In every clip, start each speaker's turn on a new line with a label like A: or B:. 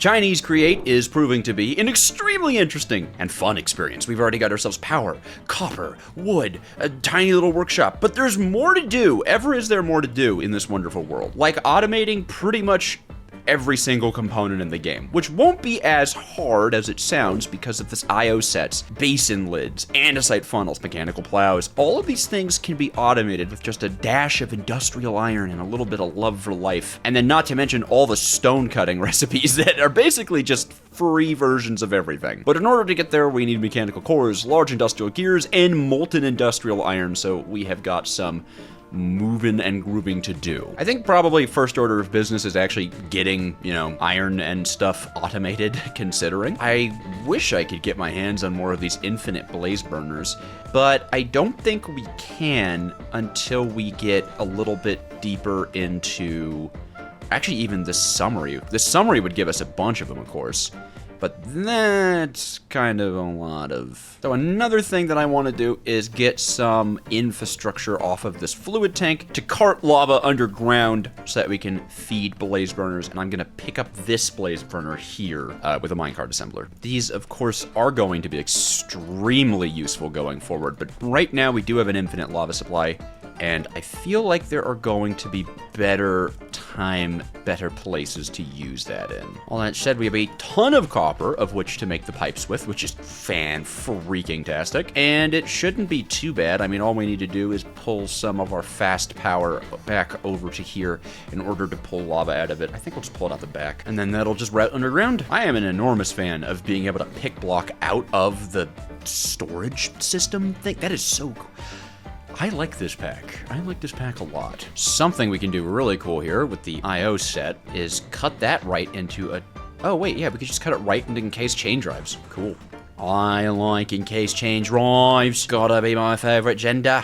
A: Chinese Create is proving to be an extremely interesting and fun experience. We've already got ourselves power, copper, wood, a tiny little workshop, but there's more to do. Ever is there more to do in this wonderful world? Like automating pretty much every single component in the game, which won't be as hard as it sounds because of this I/O sets, basin lids, andesite funnels, mechanical plows. All of these things can be automated with just a dash of industrial iron and a little bit of love for life. And then not to mention all the stone cutting recipes that are basically just free versions of everything. But in order to get there, we need mechanical cores, large industrial gears, and molten industrial iron, so we have got some moving and grooving to do. I think probably first order of business is actually getting, iron and stuff automated, considering. I wish I could get my hands on more of these infinite blaze burners, but I don't think we can until we get a little bit deeper into, actually even the summary. The summary would give us a bunch of them, of course. But that's kind of a lot of... So another thing that I want to do is get some infrastructure off of this fluid tank to cart lava underground so that we can feed blaze burners. And I'm going to pick up this blaze burner here with a minecart assembler. These, of course, are going to be extremely useful going forward. But right now we do have an infinite lava supply. And I feel like there are going to be better places to use that in. All that said, we have a ton of copper of which to make the pipes with, which is fan-freaking-tastic. And it shouldn't be too bad. I mean, all we need to do is pull some of our fast power back over to here in order to pull lava out of it. I think we'll just pull it out the back, and then that'll just route underground. I am an enormous fan of being able to pick block out of the storage system thing. That is so cool. I like this pack. I like this pack a lot. Something we can do really cool here with the I/O set is cut that right into a... Oh, wait, yeah, we could just cut it right into encased chain drives. Cool. I like encased chain drives. Gotta be my favorite gender.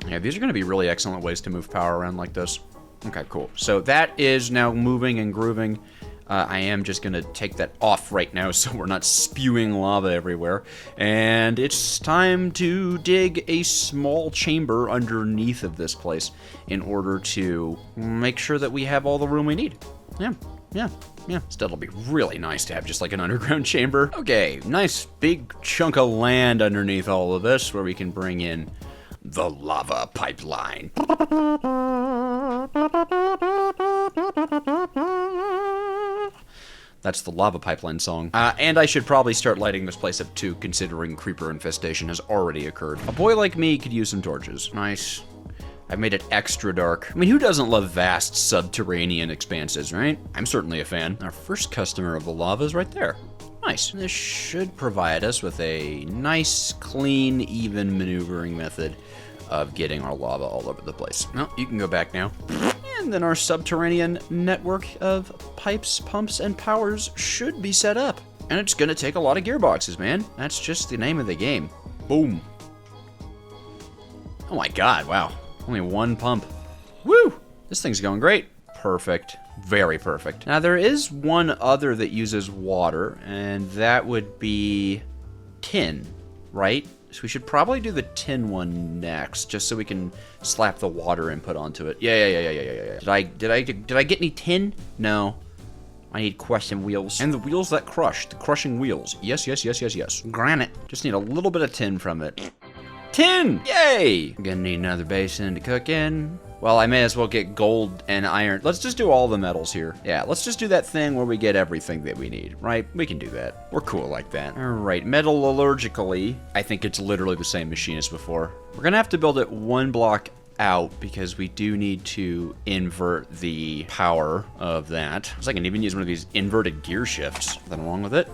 A: Yeah, these are gonna be really excellent ways to move power around like this. Okay, cool. So that is now moving and grooving. I am just gonna take that off right now so we're not spewing lava everywhere. And it's time to dig a small chamber underneath of this place in order to make sure that we have all the room we need. Yeah. Still, it'll be really nice to have just like an underground chamber. Okay, nice big chunk of land underneath all of this where we can bring in the lava pipeline. That's the lava pipeline song. And I should probably start lighting this place up too, considering creeper infestation has already occurred. A boy like me could use some torches. Nice. I've made it extra dark. I mean, who doesn't love vast subterranean expanses, right? I'm certainly a fan. Our first customer of the lava is right there. Nice. This should provide us with a nice, clean, even maneuvering method of getting our lava all over the place. Well, you can go back now. And then our subterranean network of pipes, pumps, and powers should be set up. And it's gonna take a lot of gearboxes, man. That's just the name of the game. Boom. Oh my god, wow. Only one pump. Woo! This thing's going great. Perfect. Very perfect. Now, there is one other that uses water, and that would be tin, right? So we should probably do the tin one next, just so we can slap the water input onto it. Yeah. Did I get any tin? No. I need question wheels. And the wheels that crush. The crushing wheels. Yes. Granite. Just need a little bit of tin from it. Tin! Yay! Gonna need another basin to cook in. Well, I may as well get gold and iron. Let's just do all the metals here. Yeah, let's just do that thing where we get everything that we need, right? We can do that. We're cool like that. All right, metallurgically, I think it's literally the same machine as before. We're gonna have to build it one block out because we do need to invert the power of that. I can even use one of these inverted gear shifts. Nothing wrong with it.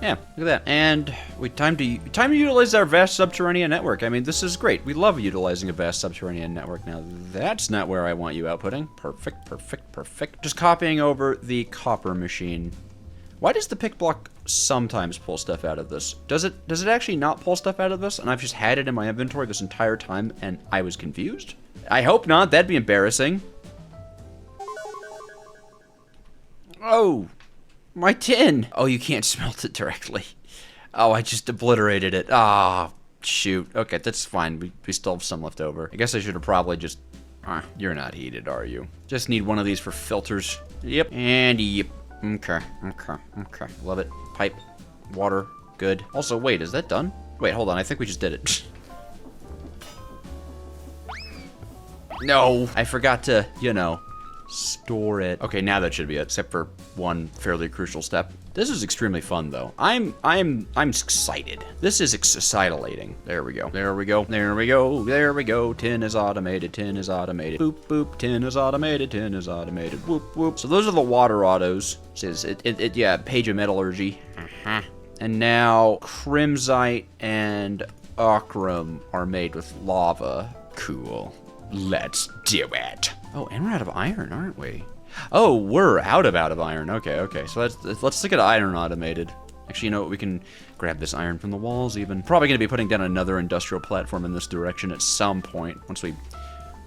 A: Yeah, look at that. And time to utilize our vast subterranean network. I mean, this is great. We love utilizing a vast subterranean network. Now, that's not where I want you outputting. Perfect. Just copying over the copper machine. Why does the pick block sometimes pull stuff out of this? Does it actually not pull stuff out of this? And I've just had it in my inventory this entire time and I was confused? I hope not. That'd be embarrassing. Oh. My tin! Oh, you can't smelt it directly. Oh, I just obliterated it. Ah, shoot. Okay, that's fine. We still have some left over. I guess I should have probably just... you're not heated, are you? Just need one of these for filters. Yep. And yep. Okay. Love it. Pipe. Water. Good. Also, wait, is that done? Wait, hold on. I think we just did it. No! I forgot to, you know, store it. Okay, now that should be it, except for one fairly crucial step. This is extremely fun, though. I'm excited. This is exciting. There we go. Tin is automated. Boop, boop. Tin is automated. Whoop, whoop. So those are the water autos. It says, yeah, page of metallurgy. And now, crimsite and ochrum are made with lava. Cool. Let's do it. Oh, and we're out of iron, aren't we? Oh, we're out of iron. Okay. So let's look at iron automated. Actually, you know what? We can grab this iron from the walls even. Probably going to be putting down another industrial platform in this direction at some point once we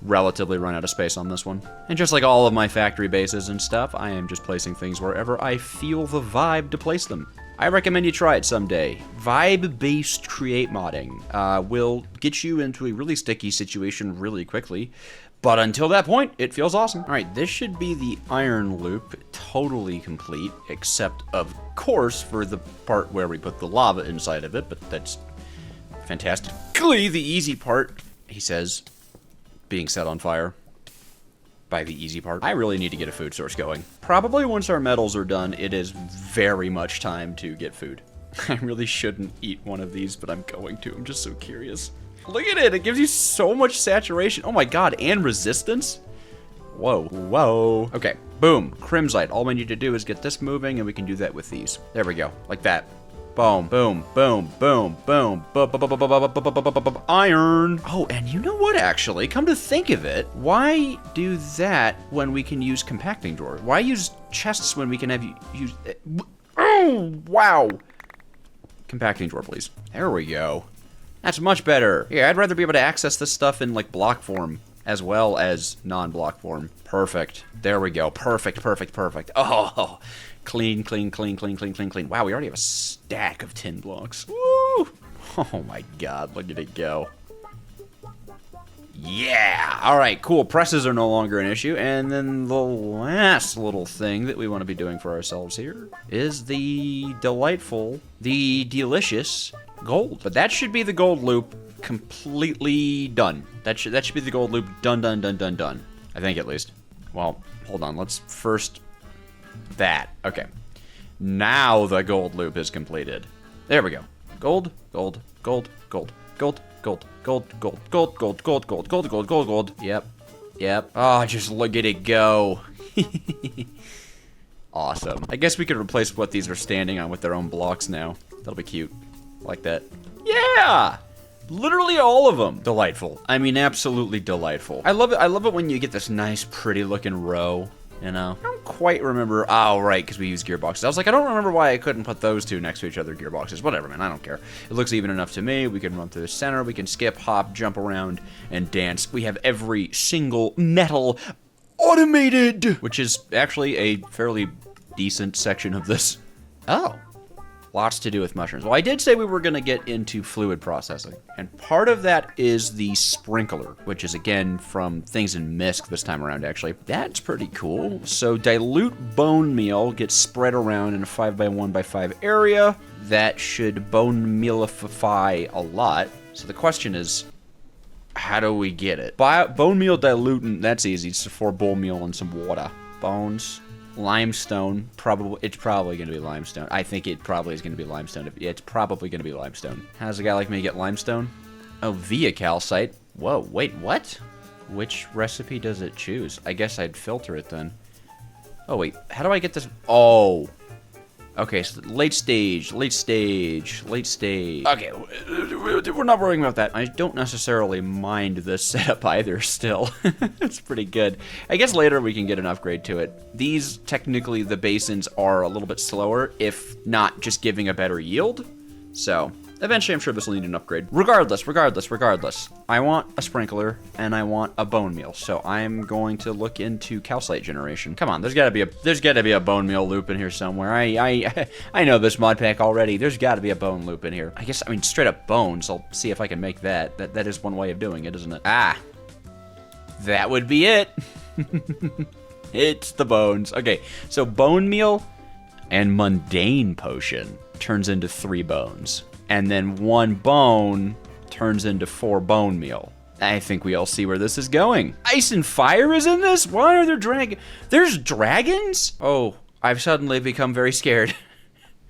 A: relatively run out of space on this one. And just like all of my factory bases and stuff, I am just placing things wherever I feel the vibe to place them. I recommend you try it someday. Vibe-based create modding will get you into a really sticky situation really quickly, but until that point, it feels awesome. All right, this should be the iron loop, totally complete, except, of course, for the part where we put the lava inside of it, but that's fantastically the easy part, he says, being set on fire. By the easy part. I really need to get a food source going. Probably once our metals are done, it is very much time to get food. I really shouldn't eat one of these, but I'm going to. I'm just so curious. Look at it. It gives you so much saturation. Oh my god, and resistance? Whoa. Okay, boom. Crimsite. All we need to do is get this moving, and we can do that with these. There we go. Like that. Boom. Iron. Oh, and you know what, actually? Come to think of it, why do that when we can use compacting drawer? Why use chests when we can have use... Oh, wow. Compacting drawer, please. There we go. That's much better. Yeah, I'd rather be able to access this stuff in, like, block form as well as non-block form. Perfect. There we go. Perfect. Oh, clean. Wow, we already have a stack of tin blocks. Woo! Oh my god, look at it go. Yeah! Alright, cool. Presses are no longer an issue. And then the last little thing that we want to be doing for ourselves here is the delicious gold. But that should be the gold loop completely done. That should be the gold loop done. I think, at least. Well, hold on. Let's first... That. Okay. Now the gold loop is completed. There we go. Gold. Yep. Oh, just look at it go. Awesome. I guess we could replace what these are standing on with their own blocks now. That'll be cute. Like that. Yeah! Literally all of them. Delightful. I mean, absolutely delightful. I love it when you get this nice, pretty looking row. You know, I don't quite remember. Oh, right, because we use gearboxes. I was like, I don't remember why I couldn't put those two next to each other, gearboxes. Whatever, man, I don't care. It looks even enough to me. We can run through the center. We can skip, hop, jump around, and dance. We have every single metal automated, which is actually a fairly decent section of this. Oh. Lots to do with mushrooms. Well, I did say we were going to get into fluid processing, and part of that is the sprinkler, which is, again, from things in Misk this time around, actually. That's pretty cool. So dilute bone meal gets spread around in a 5x1x5 area. That should bone mealify a lot. So the question is, how do we get it? Bone meal dilutant, that's easy. It's 4 bone meal and some water. Bones. Limestone, it's probably going to be limestone. I think it probably is going to be limestone. It's probably going to be limestone. How does a guy like me get limestone? Oh, via calcite. Whoa, wait, what? Which recipe does it choose? I guess I'd filter it then. Oh, wait, how do I get this? Oh. Okay, so late stage. Okay, we're not worrying about that. I don't necessarily mind this setup either still. It's pretty good. I guess later we can get an upgrade to it. These, technically, the basins are a little bit slower, if not just giving a better yield. So, eventually I'm sure this will need an upgrade. Regardless, I want a sprinkler, and I want a bone meal, so I'm going to look into calcite generation. Come on, there's gotta be a bone meal loop in here somewhere. I know this mod pack already. There's gotta be a bone loop in here. I guess, I mean, straight up bones. I'll see if I can make that. That is one way of doing it, isn't it? Ah, that would be it. It's the bones. Okay, so bone meal And mundane potion turns into 3 bones. And then 1 bone turns into 4 bone meal. I think we all see where this is going. Ice and fire is in this? Why are there There's dragons? Oh, I've suddenly become very scared.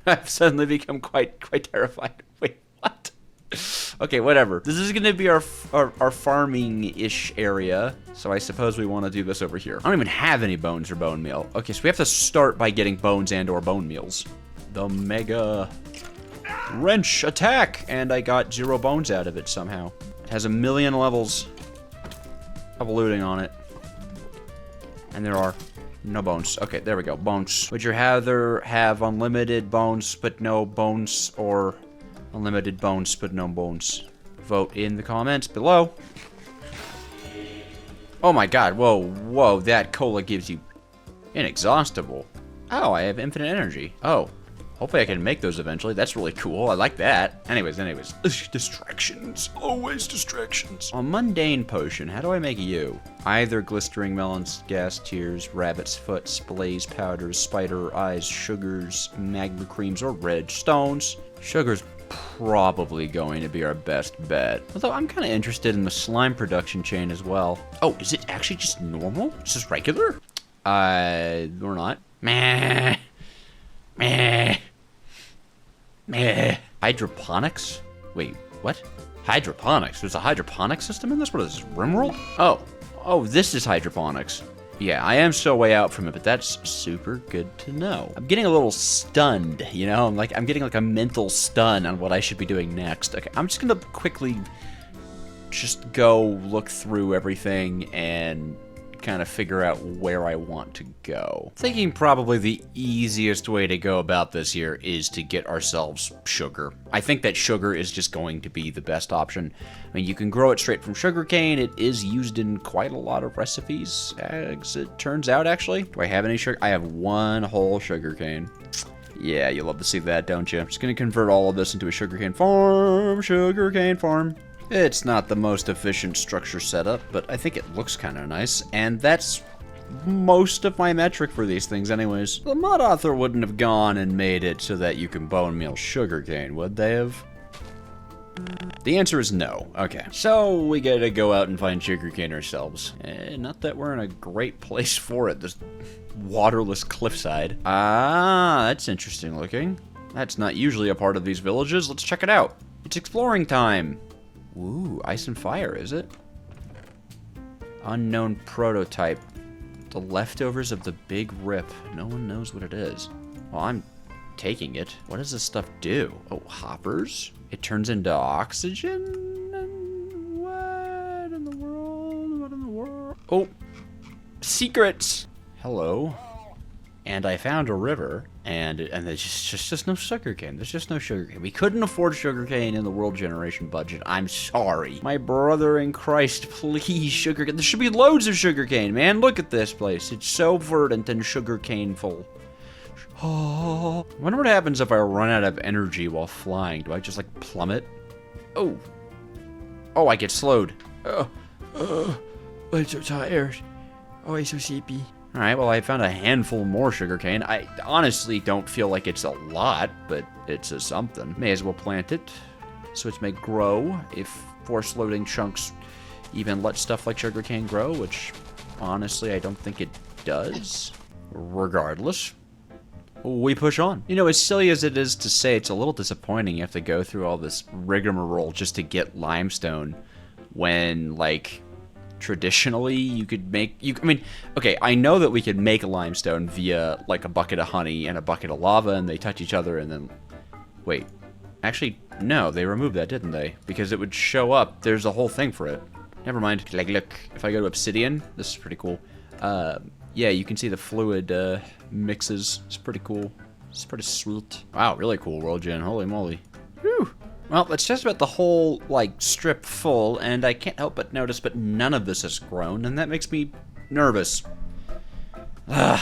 A: I've suddenly become quite terrified. Wait, what? Okay, whatever. This is gonna be our farming-ish area. So I suppose we want to do this over here. I don't even have any bones or bone meal. Okay, so we have to start by getting bones and or bone meals. The mega wrench attack, and I got 0 bones out of it somehow. It has 1,000,000 levels of looting on it. And there are no bones. Okay, there we go. Bones. Would you rather have unlimited bones but no bones, or unlimited bones but no bones? Vote in the comments below. Oh my god, whoa, that cola gives you inexhaustible. Oh, I have infinite energy. Oh. Hopefully I can make those eventually. That's really cool. I like that. Anyways. Distractions. Always distractions. A mundane potion. How do I make you? Either glistering melons, gas tears, rabbit's foot, splays powders, spider eyes, sugars, magma creams, or red stones. Sugar's probably going to be our best bet. Although I'm kind of interested in the slime production chain as well. Oh, is it actually just normal? It's just regular? We're not. Meh. Hydroponics? Wait, what? Hydroponics? There's a hydroponic system in this? What is this, Rimroll? Oh, this is hydroponics. Yeah, I am still way out from it, but that's super good to know. I'm getting a little stunned, you know? I'm getting like a mental stun on what I should be doing next. Okay, I'm just gonna quickly just go look through everything and kind of figure out where I want to go. Thinking probably the easiest way to go about this here is to get ourselves sugar. I think that sugar is just going to be the best option. I mean, you can grow it straight from sugarcane. It is used in quite a lot of recipes, as it turns out, actually. Do I have any sugar? I have 1 whole sugarcane. Yeah, you love to see that, don't you? I'm just gonna convert all of this into a sugarcane farm. Sugarcane farm. It's not the most efficient structure setup, but I think it looks kind of nice, and that's most of my metric for these things anyways. The mod author wouldn't have gone and made it so that you can bone meal sugarcane, would they have? The answer is no. Okay, so we gotta go out and find sugarcane ourselves. Not that we're in a great place for it, this waterless cliffside. Ah, that's interesting looking. That's not usually a part of these villages. Let's check it out. It's exploring time. Ooh, ice and fire, is it? Unknown prototype. The leftovers of the big rip. No one knows what it is. Well, I'm taking it. What does this stuff do? Oh, hoppers? It turns into oxygen? What in the world? What in the world? Oh, secrets! Hello. And I found a river, and there's just no sugarcane. There's just no sugarcane. We couldn't afford sugarcane in the world generation budget. I'm sorry. My brother in Christ, please, sugarcane. There should be loads of sugarcane, man. Look at this place. It's so verdant and sugarcane-full. Oh, I wonder what happens if I run out of energy while flying. Do I just, like, plummet? Oh. Oh, I get slowed. I'm so tired. Oh, I'm so sleepy. Alright, well, I found a handful more sugarcane. I honestly don't feel like it's a lot, but it's a something. May as well plant it, so it may grow if force-loading chunks even let stuff like sugarcane grow, which, honestly, I don't think it does. Regardless, we push on. You know, as silly as it is to say, it's a little disappointing you have to go through all this rigmarole just to get limestone when, like, traditionally you could make I mean, okay, I know that we could make limestone via like a bucket of honey and a bucket of lava, and they touch each other, and then wait, actually no, they removed that, didn't they? Because it would show up, there's a whole thing for it. Never mind. Like, look, if I go to obsidian, this is pretty cool. Yeah, you can see the fluid mixes. It's pretty cool. It's pretty sweet. Wow, really cool world gen. Holy moly. Whew. Well, it's just about the whole, like, strip full, and I can't help but notice, but none of this has grown, and that makes me nervous. I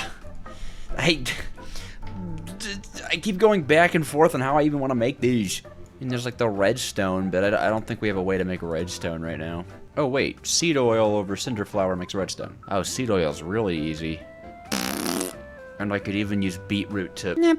A: keep going back and forth on how I even want to make these. And there's, like, the redstone, but I don't think we have a way to make redstone right now. Oh, wait. Seed oil over cinder flour makes redstone. Oh, seed oil's really easy. And I could even use beetroot to...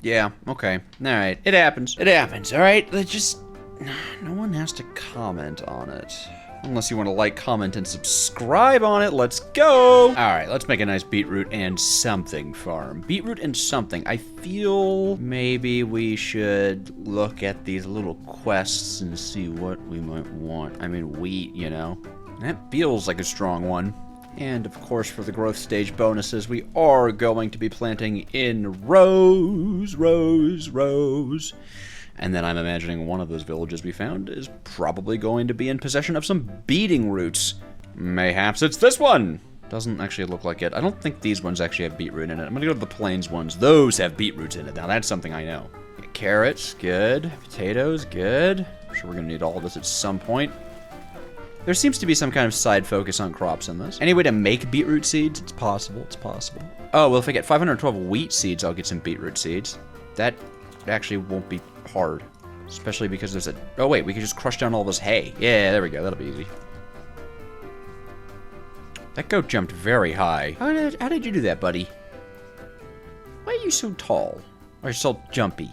A: Yeah, okay. Alright, it happens. It happens, alright? No one has to comment on it. Unless you want to like, comment, and subscribe on it. Let's go! Alright, let's make a nice beetroot and something farm. Beetroot and something. I feel maybe we should look at these little quests and see what we might want. I mean, wheat, you know. That feels like a strong one. And, of course, for the growth stage bonuses, we are going to be planting in rows. And then I'm imagining one of those villages we found is probably going to be in possession of some beeting roots. Mayhaps it's this one! Doesn't actually look like it. I don't think these ones actually have beetroot in it. I'm gonna go to the plains ones. Those have beetroots in it. Now, that's something I know. Carrots, good. Potatoes, good. I'm sure we're gonna need all of this at some point. There seems to be some kind of side focus on crops in this. Any way to make beetroot seeds? It's possible, it's possible. Oh, well, if I get 512 wheat seeds, I'll get some beetroot seeds. That actually won't be hard. Especially because there's a... Oh, wait, we can just crush down all this hay. Yeah, there we go, that'll be easy. That goat jumped very high. How did you do that, buddy? Why are you so tall? Or so jumpy?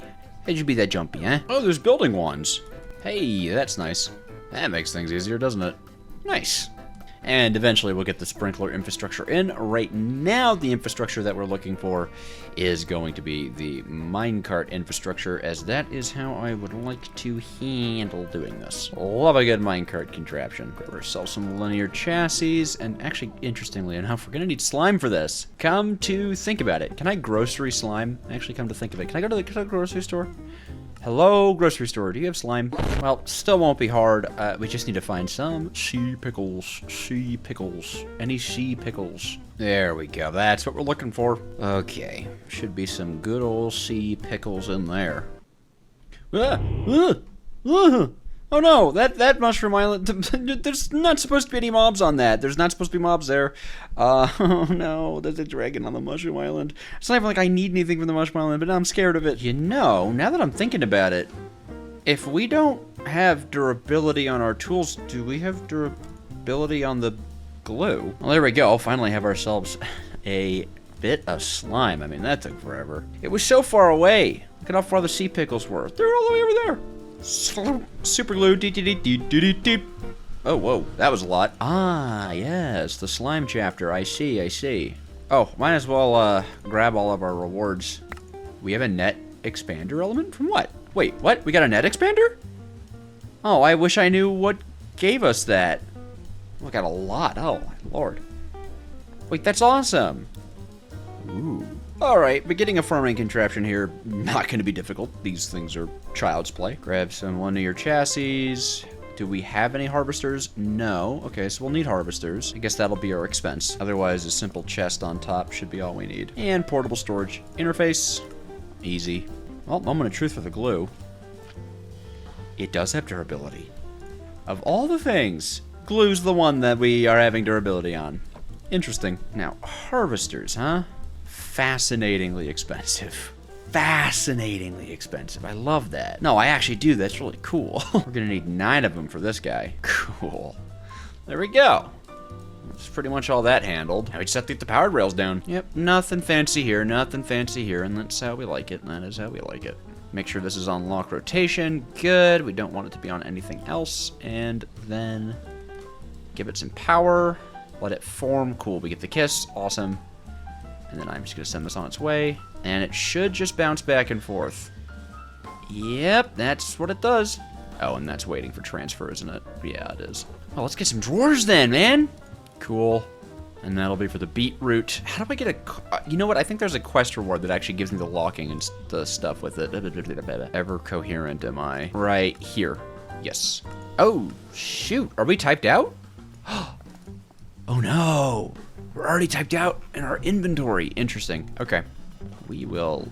A: How'd you be that jumpy, huh? Oh, there's building wands. Hey, that's nice. That makes things easier, doesn't it? Nice. And eventually we'll get the sprinkler infrastructure in. Right now, the infrastructure that we're looking for is going to be the minecart infrastructure, as that is how I would like to handle doing this. Love a good minecart contraption. Grab ourselves some linear chassis, and actually, interestingly enough, we're gonna need slime for this. Come to think about it, can I grocery slime? Actually, come to think of it, can I go to the grocery store? Hello, grocery store, do you have slime? Well, still won't be hard. We just need to find some sea pickles. Sea pickles. Any sea pickles? There we go, that's what we're looking for. Okay, should be some good old sea pickles in there. Oh no, that mushroom island, there's not supposed to be any mobs on that. There's not supposed to be mobs there. Oh no, there's a dragon on the mushroom island. It's not even like I need anything from the mushroom island, but I'm scared of it. You know, now that I'm thinking about it, if we don't have durability on our tools, do we have durability on the glue? Well, there we go, finally have ourselves a bit of slime. I mean, that took forever. It was so far away. Look at how far the sea pickles were. They're all the way over there. Super glue. Oh, whoa, that was a lot. Ah, yes, the slime chapter. I see. Oh, might as well grab all of our rewards. We have a net expander element? From what? Wait, what? We got a net expander? Oh, I wish I knew what gave us that. We got a lot. Oh, Lord. Wait, that's awesome. Ooh. Alright, beginning a farming contraption here, not going to be difficult. These things are child's play. Grab some linear chassis. Do we have any harvesters? No. Okay, so we'll need harvesters. I guess that'll be our expense. Otherwise, a simple chest on top should be all we need. And portable storage interface. Easy. Well, moment of truth for the glue. It does have durability. Of all the things, glue's the one that we are having durability on. Interesting. Now, harvesters, huh? Fascinatingly expensive. Fascinatingly expensive. I love that. No, I actually do. That's really cool. We're gonna need 9 of them for this guy. Cool. There we go. That's pretty much all that handled. Now we just have to get the powered rails down. Yep, nothing fancy here, and that's how we like it. That is how we like it. Make sure this is on lock rotation. Good. We don't want it to be on anything else. And then give it some power. Let it form. Cool. We get the kiss. Awesome. And then I'm just going to send this on its way. And it should just bounce back and forth. Yep, that's what it does. Oh, and that's waiting for transfer, isn't it? Yeah, it is. Oh, let's get some drawers then, man. Cool. And that'll be for the beetroot. How do I get a... you know what? I think there's a quest reward that actually gives me the locking and the stuff with it. Ever coherent am I? Right here. Yes. Oh, shoot. Are we typed out? Oh, no. We're already typed out in our inventory. Interesting. Okay. We will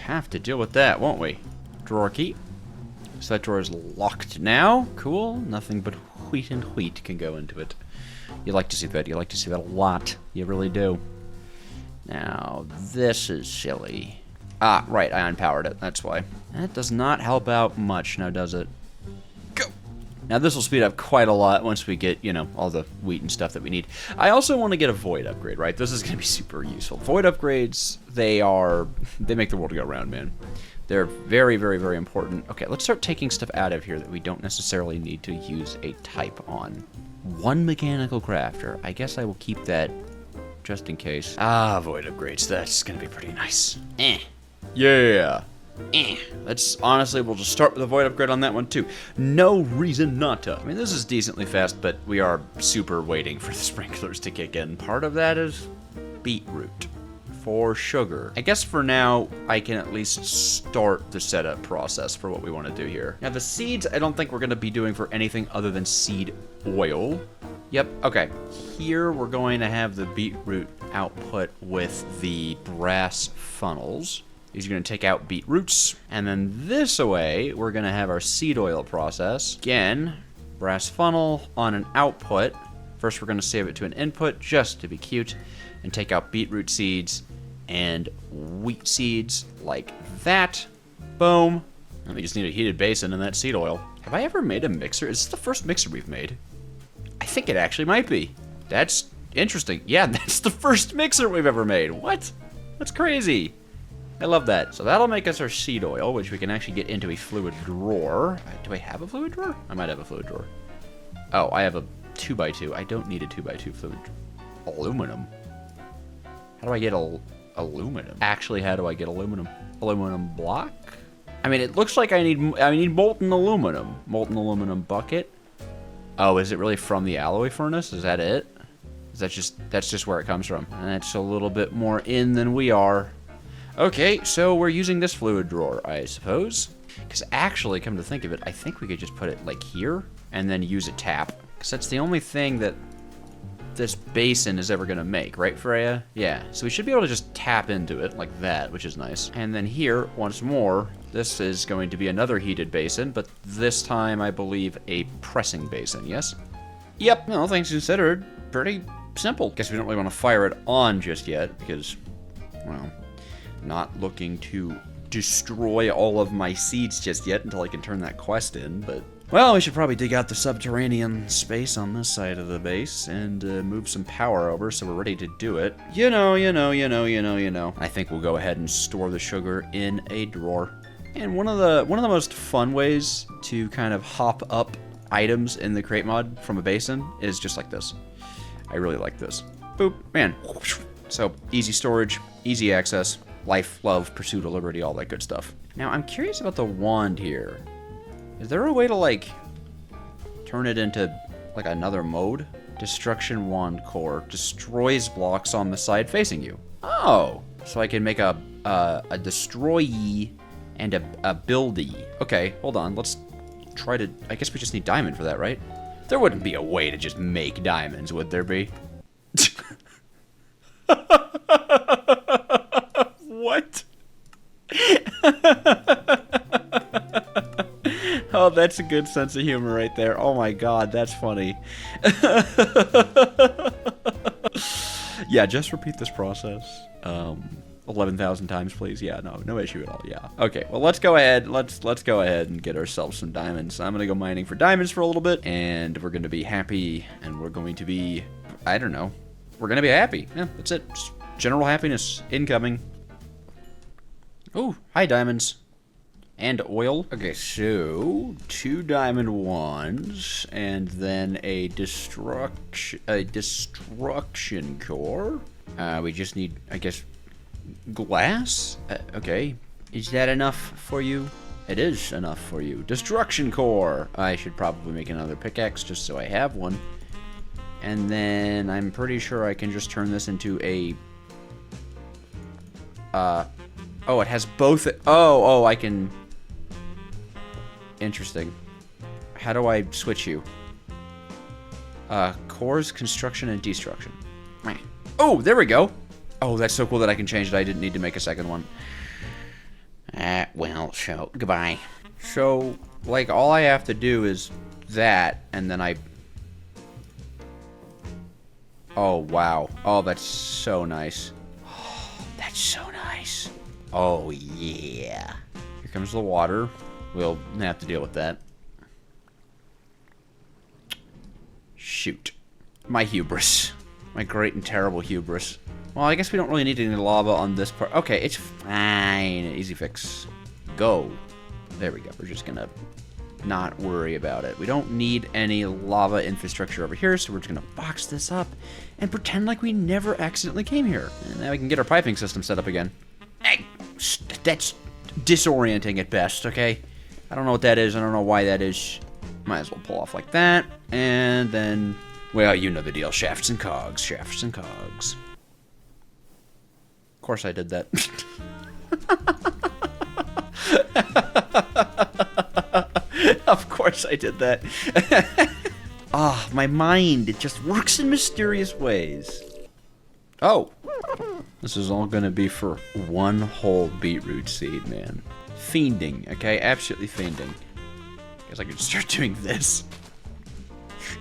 A: have to deal with that, won't we? Drawer key. So that drawer is locked now. Cool. Nothing but wheat and wheat can go into it. You like to see that. You like to see that a lot. You really do. Now, this is silly. Ah, right. I unpowered it. That's why. That does not help out much now, does it? Go. Now this will speed up quite a lot once we get, you know, all the wheat and stuff that we need. I also want to get a void upgrade, right? This is going to be super useful. Void upgrades, they make the world go round, man. They're very, very, very important. Okay, let's start taking stuff out of here that we don't necessarily need to use a type on. One mechanical crafter. I guess I will keep that just in case. Ah, void upgrades. That's going to be pretty nice. Yeah. Let's honestly, we'll just start with a void upgrade on that one too. No reason not to. I mean, this is decently fast, but we are super waiting for the sprinklers to kick in. Part of that is beetroot for sugar. I guess for now, I can at least start the setup process for what we want to do here. Now the seeds, I don't think we're going to be doing for anything other than seed oil. Yep, okay. Here we're going to have the beetroot output with the brass funnels. These are going to take out beetroots. And then this way, we're going to have our seed oil process. Again, brass funnel on an output. First, we're going to save it to an input just to be cute and take out beetroot seeds and wheat seeds like that. Boom. And we just need a heated basin and that seed oil. Have I ever made a mixer? Is this the first mixer we've made? I think it actually might be. That's interesting. Yeah, that's the first mixer we've ever made. What? That's crazy. I love that. So that'll make us our seed oil, which we can actually get into a fluid drawer. Do I have a fluid drawer? I might have a fluid drawer. Oh, I have a 2x2. I don't need a 2x2 fluid drawer. Aluminum. How do I get aluminum? Actually, how do I get aluminum? Aluminum block? I mean, it looks like I need molten aluminum. Molten aluminum bucket. Oh, is it really from the alloy furnace? Is that it? That's just where it comes from. And that's a little bit more in than we are. Okay, so we're using this fluid drawer, I suppose. Because actually, come to think of it, I think we could just put it like here and then use a tap. Because that's the only thing that this basin is ever going to make, right, Freya? Yeah, so we should be able to just tap into it like that, which is nice. And then here, once more, this is going to be another heated basin, but this time, I believe, a pressing basin, yes? Yep, well, things considered, pretty simple. Guess we don't really want to fire it on just yet, because, well, not looking to destroy all of my seeds just yet until I can turn that quest in, but... Well, we should probably dig out the subterranean space on this side of the base and move some power over so we're ready to do it. You know. I think we'll go ahead and store the sugar in a drawer. And one of the most fun ways to kind of hop up items in the crate mod from a basin is just like this. I really like this. Boop, man. So, easy storage, easy access. Life, love, pursuit of liberty, all that good stuff. Now, I'm curious about the wand here. Is there a way to, like, turn it into, like, another mode? Destruction wand core. Destroys blocks on the side facing you. Oh! So I can make a destroyee and a buildee. Okay, hold on. Let's try to... I guess we just need diamond for that, right? There wouldn't be a way to just make diamonds, would there be? What? Oh, that's a good sense of humor right there. Oh my god, that's funny. Yeah, just repeat this process 11,000 times, please. Yeah, no issue at all. Yeah. Okay, well, let's go ahead. Let's go ahead and get ourselves some diamonds. I'm gonna go mining for diamonds for a little bit, and we're gonna be happy, and we're going to be, I don't know, we're gonna be happy. Yeah, that's it. Just general happiness incoming. Oh, hi, diamonds. And oil. Okay, so 2 diamond wands, and then a destruction core. We just need, I guess, glass. Okay, is that enough for you? It is enough for you. Destruction core. I should probably make another pickaxe just so I have one. And then I'm pretty sure I can just turn this into a. Oh, it has both. Oh, I can. Interesting. How do I switch you? Cores, construction, and destruction. Oh, there we go. Oh, that's so cool that I can change it. I didn't need to make a second one. Well, so, goodbye. So, like, all I have to do is that, and then I... Oh, wow. Oh, that's so nice. Oh, that's so nice. Oh, yeah. Here comes the water. We'll have to deal with that. Shoot. My hubris. My great and terrible hubris. Well, I guess we don't really need any lava on this part. Okay, it's fine. Easy fix. Go. There we go. We're just gonna not worry about it. We don't need any lava infrastructure over here, so we're just gonna box this up and pretend like we never accidentally came here. And now we can get our piping system set up again. Hey, that's disorienting at best, okay? I don't know what that is. I don't know why that is. Might as well pull off like that. And then, well, you know the deal. Shafts and cogs. Shafts and cogs. Of course I did that. Of course I did that. Ah, my mind, it just works in mysterious ways. Oh. This is all gonna be for one whole beetroot seed, man. Fiending, okay? Absolutely fiending. Guess I could start doing this.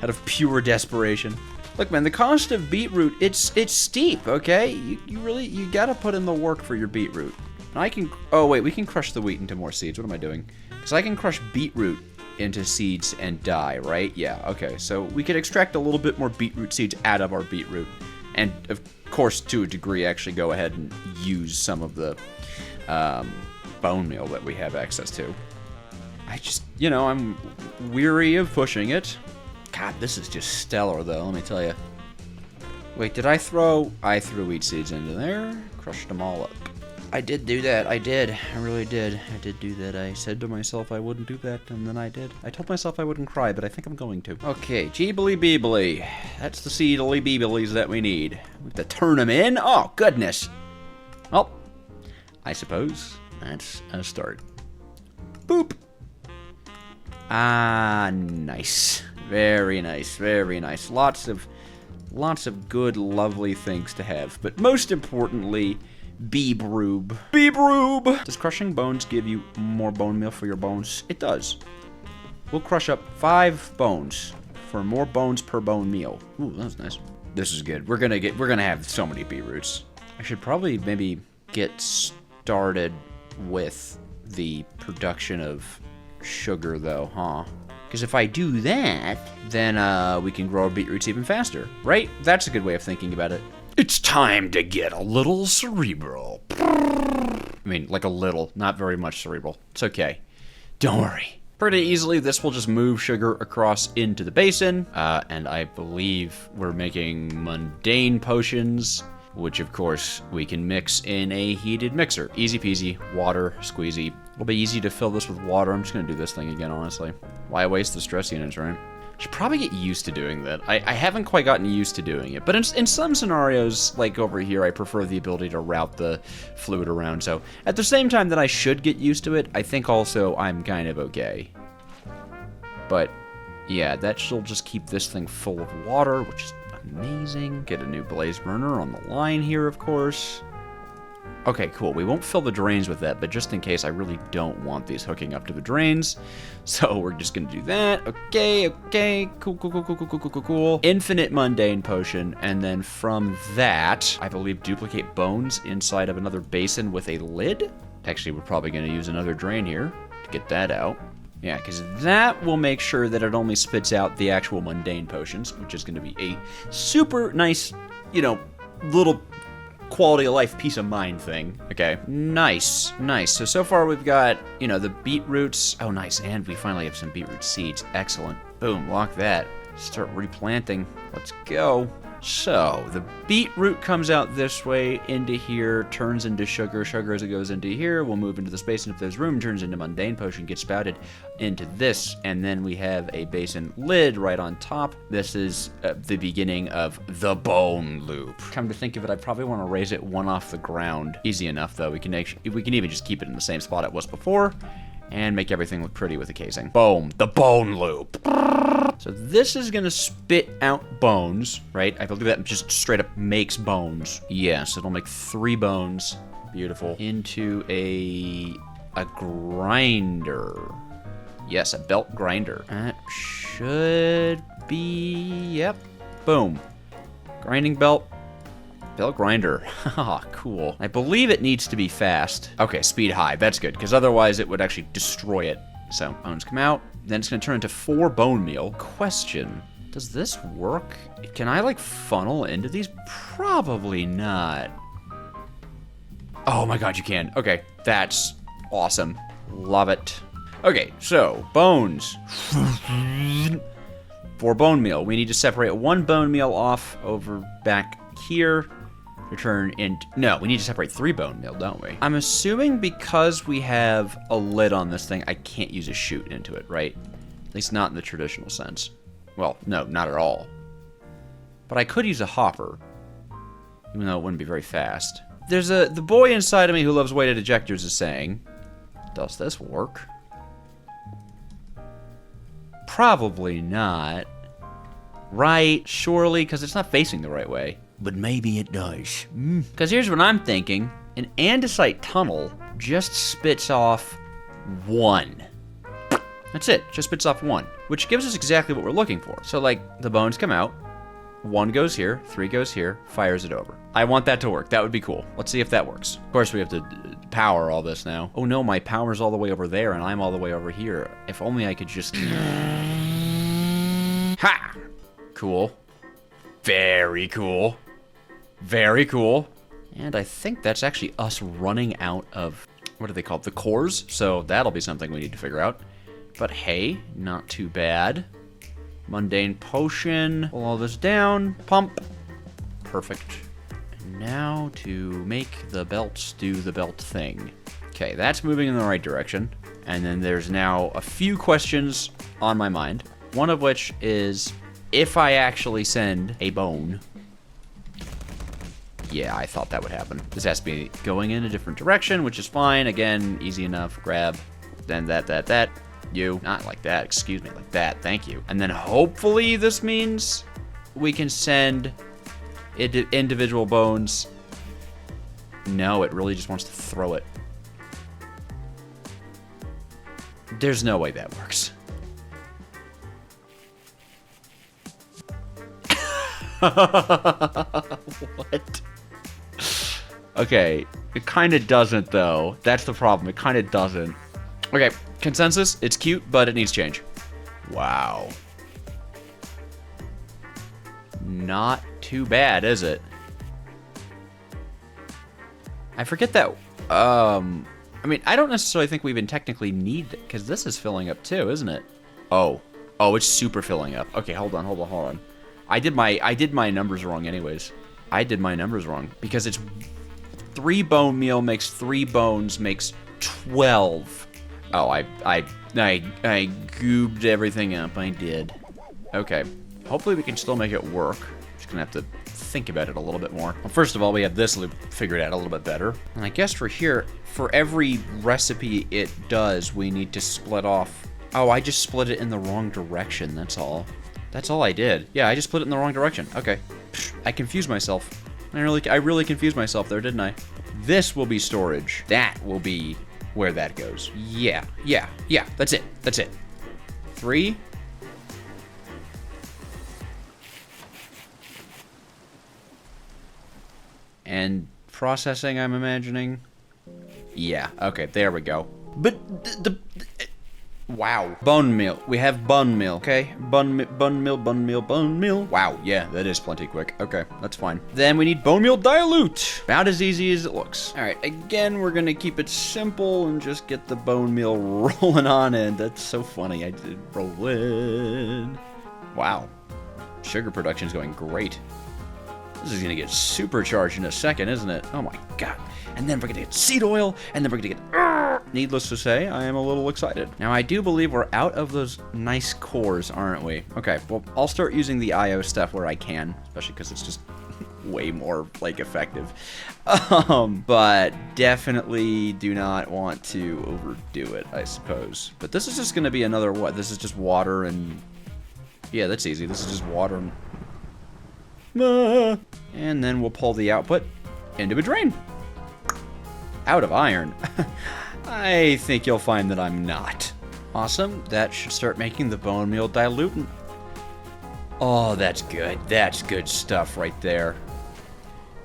A: Out of pure desperation. Look, man, the cost of beetroot, it's steep, okay? You gotta put in the work for your beetroot. I can, oh wait, we can crush the wheat into more seeds. What am I doing? Because I can crush beetroot into seeds and dye, right? Yeah, okay. So we could extract a little bit more beetroot seeds out of our beetroot. And of course, to a degree, actually go ahead and use some of the bone meal that we have access to. I just, you know, I'm weary of pushing it. God, this is just stellar, though, let me tell you. Wait, did I threw wheat seeds into there? Crushed them all up. I did do that. I did. I really did. I did do that. I said to myself I wouldn't do that, and then I did. I told myself I wouldn't cry, but I think I'm going to. Okay, Jeebly Beebly. That's the seedly beeblies that we need. We have to turn them in? Oh, goodness. Well, I suppose that's a start. Boop. Ah, nice. Very nice. Very nice. Lots of good, lovely things to have. But most importantly, Beebroob. Beebroob! Does crushing bones give you more bone meal for your bones? It does. We'll crush up 5 bones for more bones per bone meal. Ooh, that's nice. This is good. We're gonna have so many beetroots. I should probably maybe get started with the production of sugar though, huh? Because if I do that, then we can grow our beetroots even faster, right? That's a good way of thinking about it. It's time to get a little cerebral. I mean, like a little, not very much cerebral. It's okay. Don't worry. Pretty easily, this will just move sugar across into the basin. And I believe we're making mundane potions, which of course we can mix in a heated mixer. Easy peasy, water, squeezy. It'll be easy to fill this with water. I'm just gonna do this thing again, honestly. Why waste the stress units, right? Should probably get used to doing that. I haven't quite gotten used to doing it, but in some scenarios, like over here, I prefer the ability to route the fluid around. So at the same time that I should get used to it, I think also I'm kind of okay. But yeah, that should just keep this thing full of water, which is amazing. Get a new blaze burner on the line here, of course. Okay, cool. We won't fill the drains with that, but just in case, I really don't want these hooking up to the drains. So we're just gonna do that. Okay. Cool. Infinite mundane potion, and then from that, I believe duplicate bones inside of another basin with a lid. Actually, we're probably gonna use another drain here to get that out. Yeah, because that will make sure that it only spits out the actual mundane potions, which is gonna be a super nice, you know, little quality of life, peace of mind thing. Okay, nice. So far we've got, you know, the beetroots. Oh, nice, and we finally have some beetroot seeds. Excellent. Boom, lock that. Start replanting. Let's go. So, the beetroot comes out this way, into here, turns into sugar. Sugar as it goes into here, will move into this basin if there's room, turns into mundane potion, gets spouted into this, and then we have a basin lid right on top. This is the beginning of the bone loop. Come to think of it, I probably want to raise it one off the ground. Easy enough, though. We can even just keep it in the same spot it was before, and make everything look pretty with the casing. Boom, the bone loop. So this is gonna spit out bones, right? I believe that just straight up makes bones. Yes, it'll make 3 bones. Beautiful. Into a grinder. Yes, a belt grinder. That should be, yep. Boom. Grinding belt. Belt grinder. Haha, cool. I believe it needs to be fast. Okay, speed high. That's good, because otherwise it would actually destroy it. So, bones come out. Then it's going to turn into 4 bone meal. Question. Does this work? Can I, like, funnel into these? Probably not. Oh my god, you can. Okay, that's awesome. Love it. Okay, so, bones. For bone meal, we need to separate one bone meal off over back here. Return in... No, we need to separate 3 bone meal, don't we? I'm assuming because we have a lid on this thing, I can't use a chute into it, right? At least not in the traditional sense. Well, no, not at all. But I could use a hopper, even though it wouldn't be very fast. There's the boy inside of me who loves weighted ejectors is saying, does this work? Probably not. Right, surely, because it's not facing the right way. But maybe it does. Because here's what I'm thinking. An andesite tunnel just spits off 1. That's it, just spits off 1. Which gives us exactly what we're looking for. So, like, the bones come out. 1 goes here, 3 goes here, fires it over. I want that to work. That would be cool. Let's see if that works. Of course, we have to power all this now. Oh no, my power's all the way over there, and I'm all the way over here. If only I could just... Ha! Cool. Very cool. Very cool. And I think that's actually us running out of... What are they called? The cores? So that'll be something we need to figure out. But hey, not too bad. Mundane potion. Pull all this down. Pump. Perfect. And now to make the belts do the belt thing. Okay, that's moving in the right direction. And then there's now a few questions on my mind. One of which is, if I actually send a bone... Yeah, I thought that would happen. This has to be going in a different direction, which is fine. Again, easy enough. Grab. Then that. You. Not like that. Excuse me. Like that. Thank you. And then hopefully this means we can send individual bones. No, it really just wants to throw it. There's no way that works. What? Okay, it kind of doesn't, though. That's the problem. It kind of doesn't. Okay, consensus. It's cute, but it needs change. Wow. Not too bad, is it? I forget that... I mean, I don't necessarily think we even technically need it, because this is filling up too, isn't it? Oh, it's super filling up. Okay, hold on. I did my numbers wrong anyways. I did my numbers wrong because it's 3 bone meal makes 3 bones makes 12. Oh, I goobed everything up. I did. Okay. Hopefully we can still make it work. Just gonna have to think about it a little bit more. Well, first of all, we have this loop figured out a little bit better. And I guess for here, for every recipe it does, we need to split off. Oh, I just split it in the wrong direction, that's all. That's all I did. Yeah, I just split it in the wrong direction. Okay. I confused myself. I really confused myself there, didn't I? This will be storage. That will be where that goes. Yeah. That's it. 3. And processing, I'm imagining. Yeah, okay, there we go. But wow. Bone meal. We have bone meal, okay? Bone meal. Wow, yeah, that is plenty quick. Okay, that's fine. Then we need bone meal dilute. About as easy as it looks. All right, again, we're gonna keep it simple and just get the bone meal rolling on in. That's so funny. I did roll in. Wow. Sugar production's going great. This is gonna get supercharged in a second, isn't it? Oh my god. And then we're gonna get seed oil, and then we're gonna get... Needless to say, I am a little excited. Now, I do believe we're out of those nice cores, aren't we? Okay, well, I'll start using the IO stuff where I can, especially because it's just way more, like, effective. But definitely do not want to overdo it, I suppose. But this is just gonna be another what? This is just water and... Yeah, that's easy. This is just water and... And then we'll pull the output into a drain. Out of iron. I think you'll find that I'm not. Awesome. That should start making the bone meal dilute. Oh, that's good. That's good stuff right there.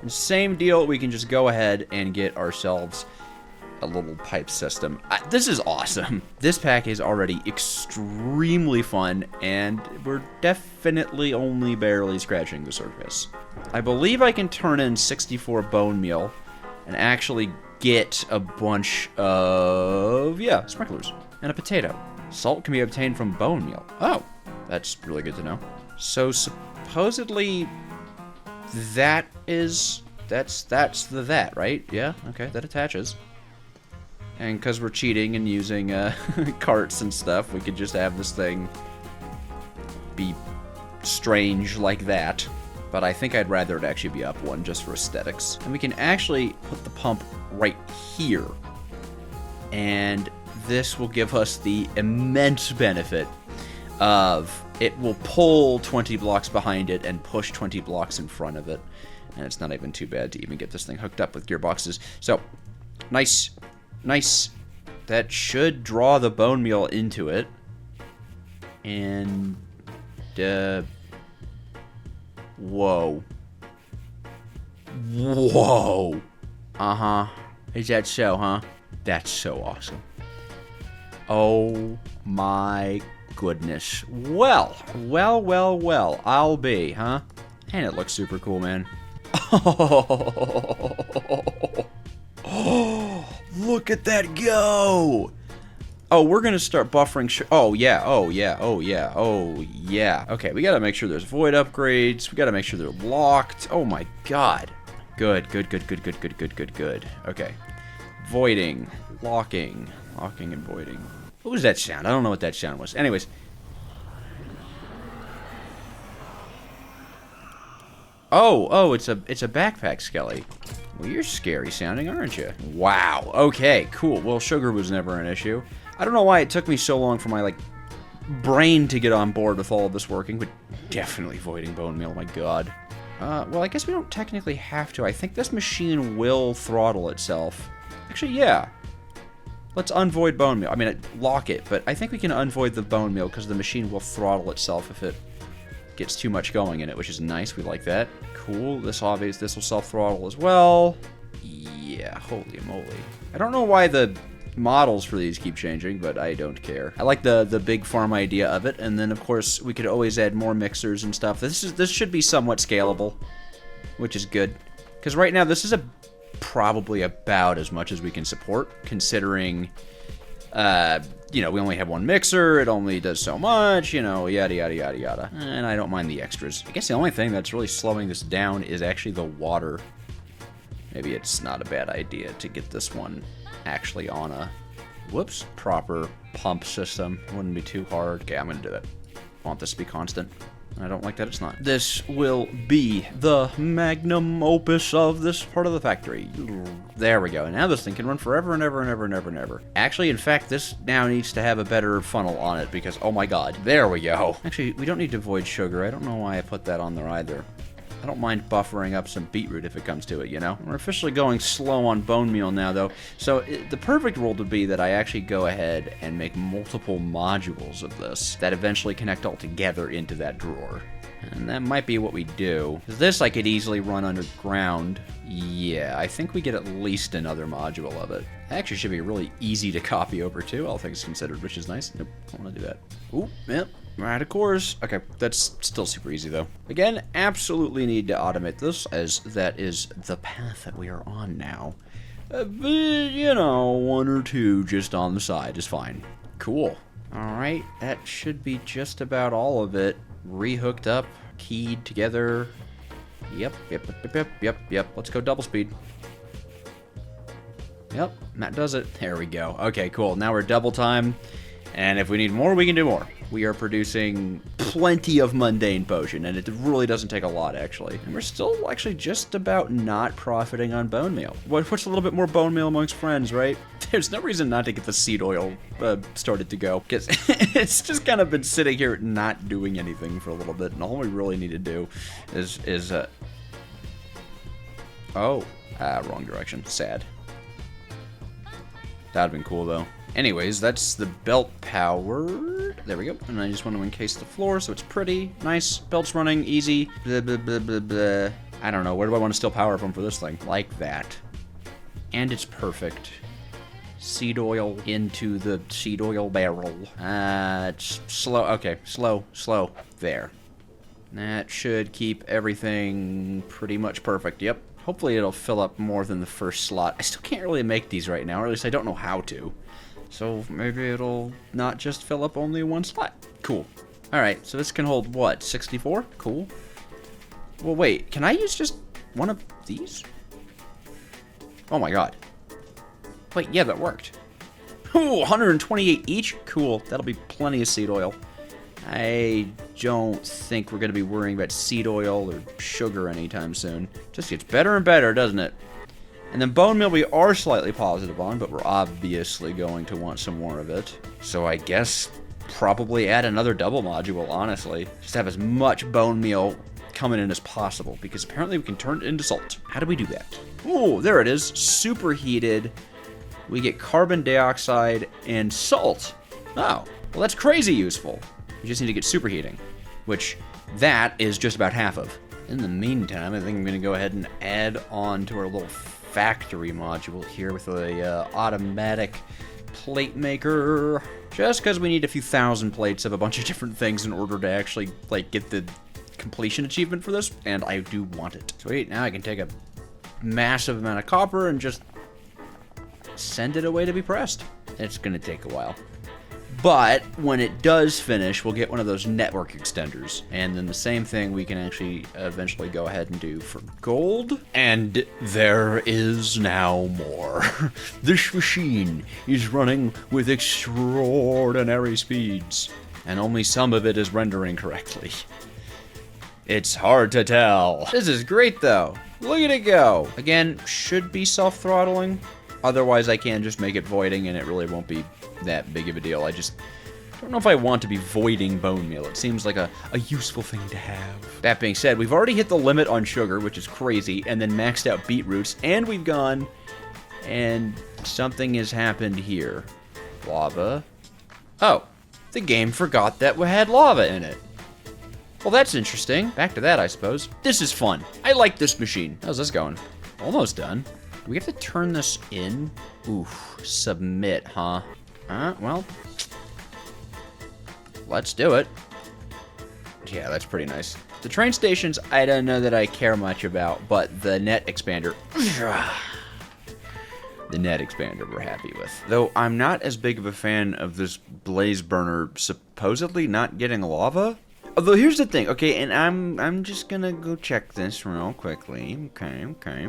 A: And same deal, we can just go ahead and get ourselves a little pipe system. This is awesome. This pack is already extremely fun, and we're definitely only barely scratching the surface. I believe I can turn in 64 bone meal and actually get a bunch of, yeah, sprinklers and a potato. Salt can be obtained from bone meal. Oh, that's really good to know. So supposedly that is, that's the that, right? Yeah, okay, that attaches. And because we're cheating and using carts and stuff, we could just have this thing be strange like that. But I think I'd rather it actually be up one just for aesthetics. And we can actually put the pump right here. And this will give us the immense benefit of it will pull 20 blocks behind it and push 20 blocks in front of it. And it's not even too bad to even get this thing hooked up with gearboxes. So, nice. Nice. That should draw the bone meal into it. And, whoa. Whoa. Uh-huh. Is that so, huh? That's so awesome. Oh my goodness. Well, I'll be, huh? And it looks super cool, man. Oh, look at that go! Oh, we're gonna start buffering. Oh yeah. Okay, we gotta make sure there's void upgrades. We gotta make sure they're locked. Oh my god. Good. Okay. Voiding, locking and voiding. What was that sound? I don't know what that sound was. Anyways. Oh, it's a backpack skelly. Well, you're scary sounding, aren't you? Wow. Okay, cool. Well, sugar was never an issue. I don't know why it took me so long for my, like, brain to get on board with all of this working, but definitely voiding bone meal, my god. Well, I guess we don't technically have to. I think this machine will throttle itself. Actually, yeah. Let's unvoid bone meal. I mean, lock it, but I think we can unvoid the bone meal because the machine will throttle itself if it gets too much going in it, which is nice. We like that. Cool. This will self-throttle as well. Yeah, holy moly. I don't know why the models for these keep changing, but I don't care. I like the big farm idea of it, and then of course we could always add more mixers and stuff. This should be somewhat scalable, which is good. Because right now this is probably about as much as we can support, considering you know, we only have one mixer, it only does so much, you know, yada yada yada yada. And I don't mind the extras. I guess the only thing that's really slowing this down is actually the water. Maybe it's not a bad idea to get this one actually on a, whoops, proper pump system. Wouldn't be too hard. Okay, I'm gonna do that. I want this to be constant. I don't like that it's not. This will be the magnum opus of this part of the factory. There we go. Now this thing can run forever and ever and ever and ever and ever. Actually, in fact, this now needs to have a better funnel on it because, oh my god. There we go. Actually, we don't need to void sugar. I don't know why I put that on there either. I don't mind buffering up some beetroot if it comes to it, you know? We're officially going slow on bone meal now, though. So the perfect world would be that I actually go ahead and make multiple modules of this that eventually connect all together into that drawer. And that might be what we do. Because this I could easily run underground. Yeah, I think we get at least another module of it. Actually should be really easy to copy over too, all things considered, which is nice. Nope, don't want to do that. Ooh, yep. Right, of course. Okay, that's still super easy, though. Again, absolutely need to automate this, as that is the path that we are on now. But, you know, one or two just on the side is fine. Cool. Alright, that should be just about all of it. Rehooked up, keyed together. Yep. Let's go double speed. Yep, that does it. There we go. Okay, cool. Now we're double time. And if we need more, we can do more. We are producing plenty of mundane potion, and it really doesn't take a lot, actually. And we're still actually just about not profiting on bone meal. What's a little bit more bone meal amongst friends, right? There's no reason not to get the seed oil started to go, because it's just kind of been sitting here not doing anything for a little bit, and all we really need to do is wrong direction. Sad. That'd been cool, though. Anyways, that's the belt powered. There we go. And I just want to encase the floor so it's pretty. Nice. Belt's running. Easy. Blah, blah, blah, blah, blah. I don't know. Where do I want to steal power from for this thing? Like that. And it's perfect. seed oil into the seed oil barrel. It's slow. Okay, slow. There. That should keep everything pretty much perfect. Yep. Hopefully it'll fill up more than the first slot. I still can't really make these right now, or at least I don't know how to. So maybe it'll not just fill up only one slot. Cool. Alright, so this can hold what? 64? Cool. Well, wait. Can I use just one of these? Oh my god. Wait, yeah, that worked. Ooh, 128 each? Cool. That'll be plenty of seed oil. I don't think we're going to be worrying about seed oil or sugar anytime soon. Just gets better and better, doesn't it? And then bone meal we are slightly positive on, but we're obviously going to want some more of it. So I guess probably add another double module, honestly. Just have as much bone meal coming in as possible, because apparently we can turn it into salt. How do we do that? Ooh, there it is. Superheated. We get carbon dioxide and salt. Oh, well that's crazy useful. We just need to get superheating, which that is just about half of. In the meantime, I think I'm going to go ahead and add on to our little factory module here with a automatic plate maker. Just because we need a few thousand plates of a bunch of different things in order to actually like get the completion achievement for this, and I do want it. Sweet, now I can take a massive amount of copper and just send it away to be pressed. It's going to take a while. But when it does finish, we'll get one of those network extenders. And then the same thing we can actually eventually go ahead and do for gold. And there is now more. This machine is running with extraordinary speeds. And only some of it is rendering correctly. It's hard to tell. This is great though. Look at it go. Again, should be self-throttling. Otherwise I can just make it voiding and it really won't be that big of a deal. I just don't know if I want to be voiding bone meal. It seems like a useful thing to have. That being said, we've already hit the limit on sugar, which is crazy, and then maxed out beetroots, and we've gone, and something has happened here. Lava. Oh, the game forgot that we had lava in it. Well, that's interesting. Back to that, I suppose. This is fun. I like this machine. How's this going? Almost done. Do we have to turn this in? Oof, submit, huh? Well, let's do it. Yeah, that's pretty nice. The train stations, I don't know that I care much about, but the net expander, we're happy with. Though I'm not as big of a fan of this blaze burner supposedly not getting lava. Although here's the thing, okay, and I'm just gonna go check this real quickly. Okay.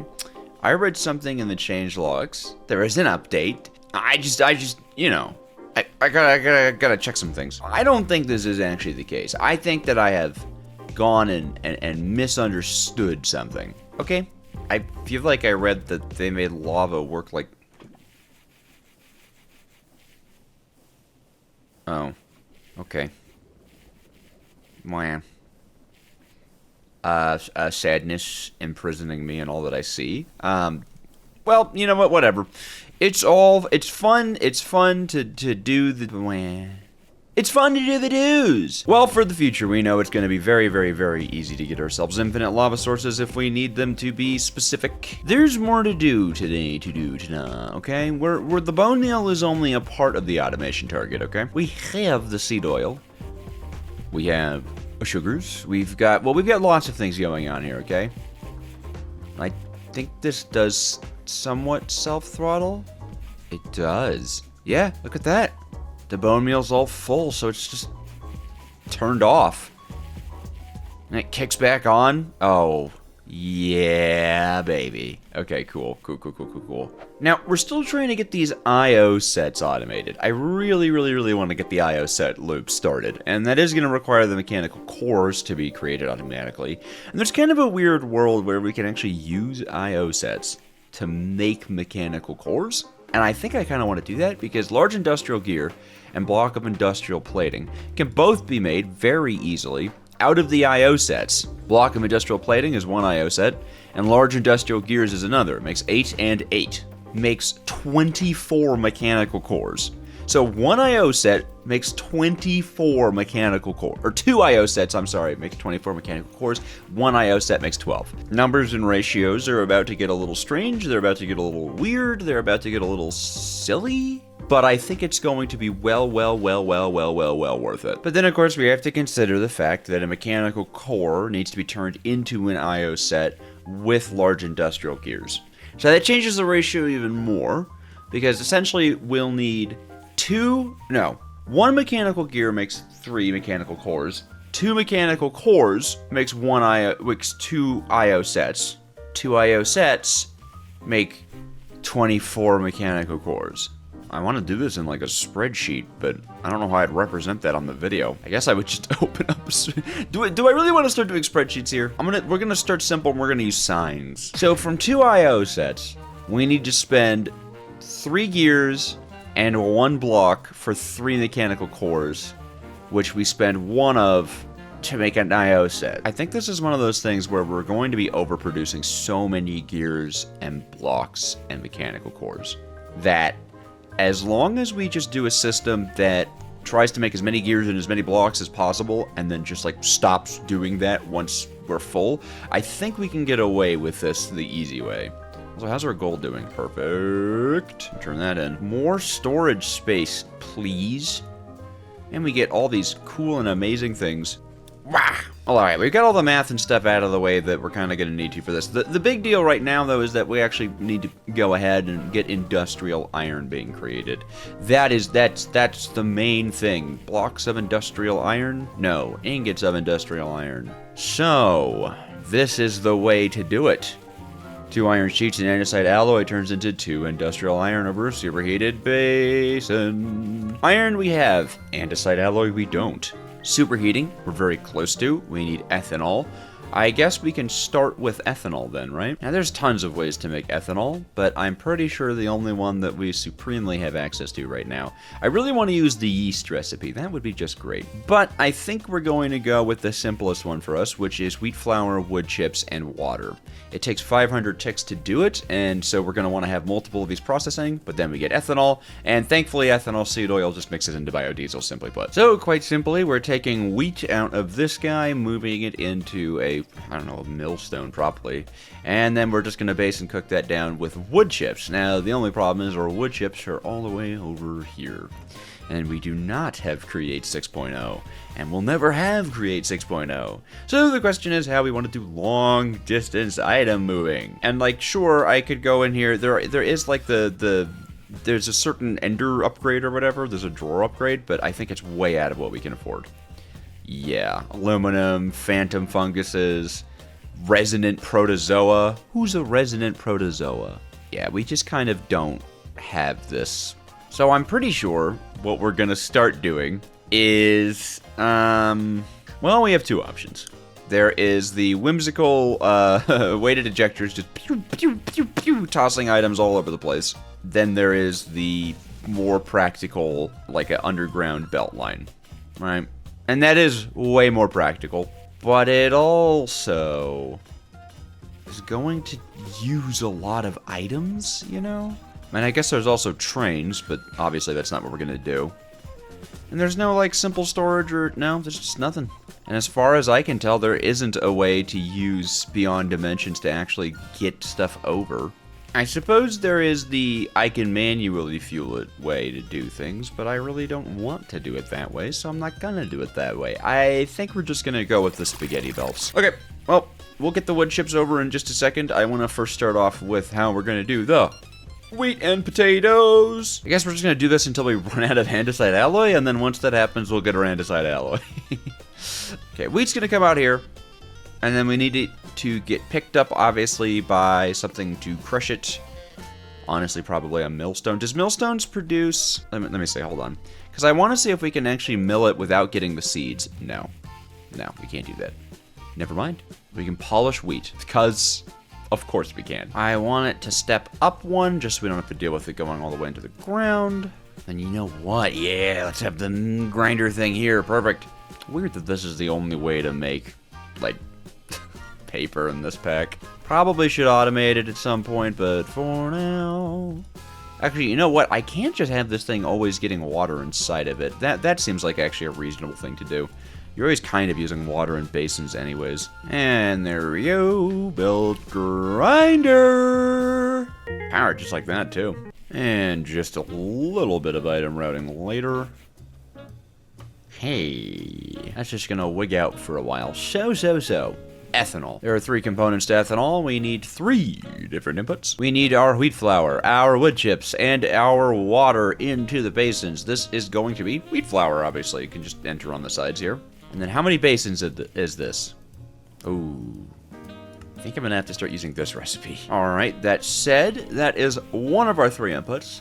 A: I read something in the changelogs. There is an update. I just, you know, I gotta check some things. I don't think this is actually the case. I think that I have gone and misunderstood something. Okay? I feel like I read that they made lava work like... Oh. Okay. Wow. Sadness imprisoning me in all that I see. Well, you know what, whatever. It's fun to do the... It's fun to do the do's! Well, for the future, we know it's going to be very, very, very easy to get ourselves infinite lava sources if we need them to be specific. There's more to do today, okay? Where the bone meal is only a part of the automation target, okay? We have the seed oil. We have sugars. We've got lots of things going on here, okay? I think this does somewhat self-throttle. It does. Yeah, look at that. The bone meal's all full, so it's just turned off. And it kicks back on. Oh, yeah, baby. Okay, cool. Now, we're still trying to get these I/O sets automated. I really want to get the I/O set loop started, and that is going to require the mechanical cores to be created automatically. And there's kind of a weird world where we can actually use I/O sets to make mechanical cores. And I think I kind of want to do that because large industrial gear and block of industrial plating can both be made very easily out of the I/O sets. Block of industrial plating is one I/O set, and large industrial gears is another. It makes 8 and 8. Makes 24 mechanical cores. So one I/O set makes 24 mechanical cores. Or two I/O sets, I'm sorry, make 24 mechanical cores. One I/O set makes 12. Numbers and ratios are about to get a little strange. They're about to get a little weird. They're about to get a little silly, but I think it's going to be well worth it. But then, of course, we have to consider the fact that a mechanical core needs to be turned into an IO set with large industrial gears. So that changes the ratio even more, because essentially we'll need one mechanical gear makes 3 mechanical cores. 2 mechanical cores makes 2 IO sets. 2 IO sets make 24 mechanical cores. I want to do this in like a spreadsheet, but I don't know how I'd represent that on the video. I guess I would just open up do I really want to start doing spreadsheets here? We're gonna start simple and we're gonna use signs. So from 2 IO sets, we need to spend 3 gears and 1 block for 3 mechanical cores, which we spend 1 of to make an IO set. I think this is one of those things where we're going to be overproducing so many gears and blocks and mechanical cores that as long as we just do a system that tries to make as many gears and as many blocks as possible and then just like stops doing that once we're full, I think we can get away with this the easy way. So how's our gold doing? Perfect. Turn that in. More storage space, please. And we get all these cool and amazing things. Wah! Alright, we've got all the math and stuff out of the way that we're kind of going to need to for this. The big deal right now, though, is that we actually need to go ahead and get industrial iron being created. That's the main thing. Blocks of industrial iron? No, ingots of industrial iron. So, this is the way to do it. 2 iron sheets and andesite alloy turns into 2 industrial iron over a superheated basin. Iron we have, andesite alloy we don't. Superheating, we're very close to. We need ethanol. I guess we can start with ethanol then, right? Now, there's tons of ways to make ethanol, but I'm pretty sure the only one that we supremely have access to right now. I really want to use the yeast recipe. That would be just great. But I think we're going to go with the simplest one for us, which is wheat flour, wood chips, and water. It takes 500 ticks to do it, and so we're going to want to have multiple of these processing, but then we get ethanol, and thankfully ethanol seed oil just mixes into biodiesel, simply put. So, quite simply, we're taking wheat out of this guy, moving it into a millstone properly, and then we're just going to base and cook that down with wood chips. Now, the only problem is our wood chips are all the way over here, and we do not have Create 6.0, and we'll never have Create 6.0. So the question is how we want to do long distance item moving. And like, sure, I could go in here, there is like there's a certain ender upgrade or whatever, there's a drawer upgrade, but I think it's way out of what we can afford. Yeah, aluminum, phantom funguses, resonant protozoa. Who's a resonant protozoa? Yeah, we just kind of don't have this. So I'm pretty sure what we're gonna start doing is, well, we have 2 options. There is the whimsical weighted ejectors just pew, pew, pew, pew, tossing items all over the place. Then there is the more practical, like an underground belt line, right? And that is way more practical, but it also is going to use a lot of items, you know? I mean, I guess there's also trains, but obviously that's not what we're gonna do. And there's no, like, simple storage or... no, there's just nothing. And as far as I can tell, there isn't a way to use Beyond Dimensions to actually get stuff over. I suppose there is the I can manually fuel it way to do things, but I really don't want to do it that way, so I'm not gonna do it that way. I think we're just gonna go with the spaghetti belts. Okay, well, we'll get the wood chips over in just a second. I want to first start off with how we're gonna do the wheat and potatoes. I guess we're just gonna do this until we run out of andesite alloy, and then once that happens, we'll get our andesite alloy. Okay, wheat's gonna come out here. And then we need it to get picked up, obviously, by something to crush it. Honestly, probably a millstone. Does millstones produce... Let me say, hold on. Because I want to see if we can actually mill it without getting the seeds. No. No, we can't do that. Never mind. We can polish wheat. Because, of course we can. I want it to step up 1, just so we don't have to deal with it going all the way into the ground. And you know what? Yeah, let's have the grinder thing here. Perfect. Weird that this is the only way to make, like... paper in this pack. Probably should automate it at some point, but for now... Actually, you know what? I can't just have this thing always getting water inside of it. That seems like actually a reasonable thing to do. You're always kind of using water in basins anyways. And there we go. Belt grinder! Power just like that, too. And just a little bit of item routing later. Hey, that's just gonna wig out for a while. So. Ethanol. There are 3 components to ethanol. We need 3 different inputs. We need our wheat flour, our wood chips, and our water into the basins. This is going to be wheat flour, obviously. You can just enter on the sides here. And then how many basins is this? Ooh. I think I'm gonna have to start using this recipe. Alright, that said, that is one of our 3 inputs.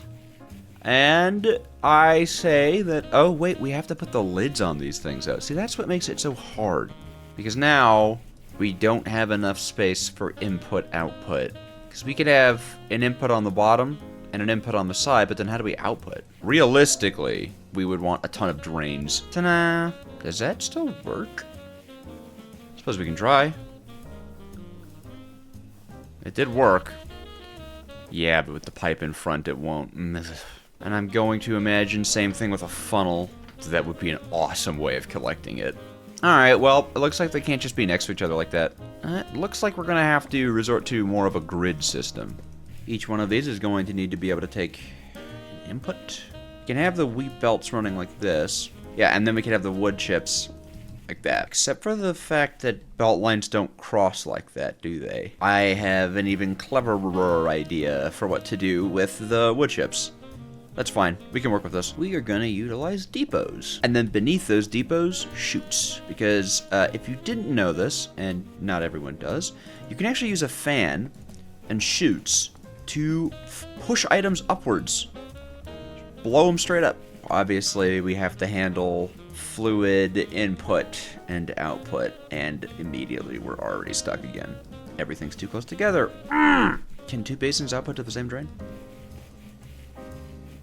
A: And I say that, oh wait, we have to put the lids on these things out. See, that's what makes it so hard. Because now, we don't have enough space for input-output. Because we could have an input on the bottom and an input on the side, but then how do we output? Realistically, we would want a ton of drains. Ta-da! Does that still work? Suppose we can try. It did work. Yeah, but with the pipe in front, it won't. And I'm going to imagine same thing with a funnel. That would be an awesome way of collecting it. Alright, well, it looks like they can't just be next to each other like that. It looks like we're going to have to resort to more of a grid system. Each one of these is going to need to be able to take an input. You can have the wheat belts running like this. Yeah, and then we can have the wood chips like that. Except for the fact that belt lines don't cross like that, do they? I have an even cleverer idea for what to do with the wood chips. That's fine. We can work with this. We are going to utilize depots. And then beneath those depots, chutes. Because if you didn't know this, and not everyone does, you can actually use a fan and chutes to push items upwards. Blow them straight up. Obviously, we have to handle fluid input and output. And immediately, we're already stuck again. Everything's too close together. Can 2 basins output to the same drain?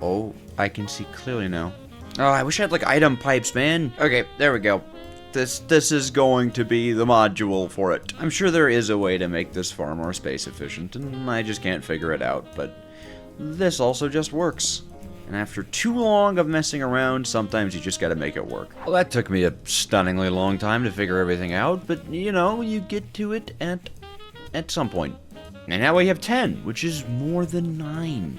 A: Oh, I can see clearly now. Oh, I wish I had, like, item pipes, man. Okay, there we go. This is going to be the module for it. I'm sure there is a way to make this far more space efficient, and I just can't figure it out, but this also just works. And after too long of messing around, sometimes you just gotta make it work. Well, that took me a stunningly long time to figure everything out, but, you know, you get to it at some point. And now we have 10, which is more than 9.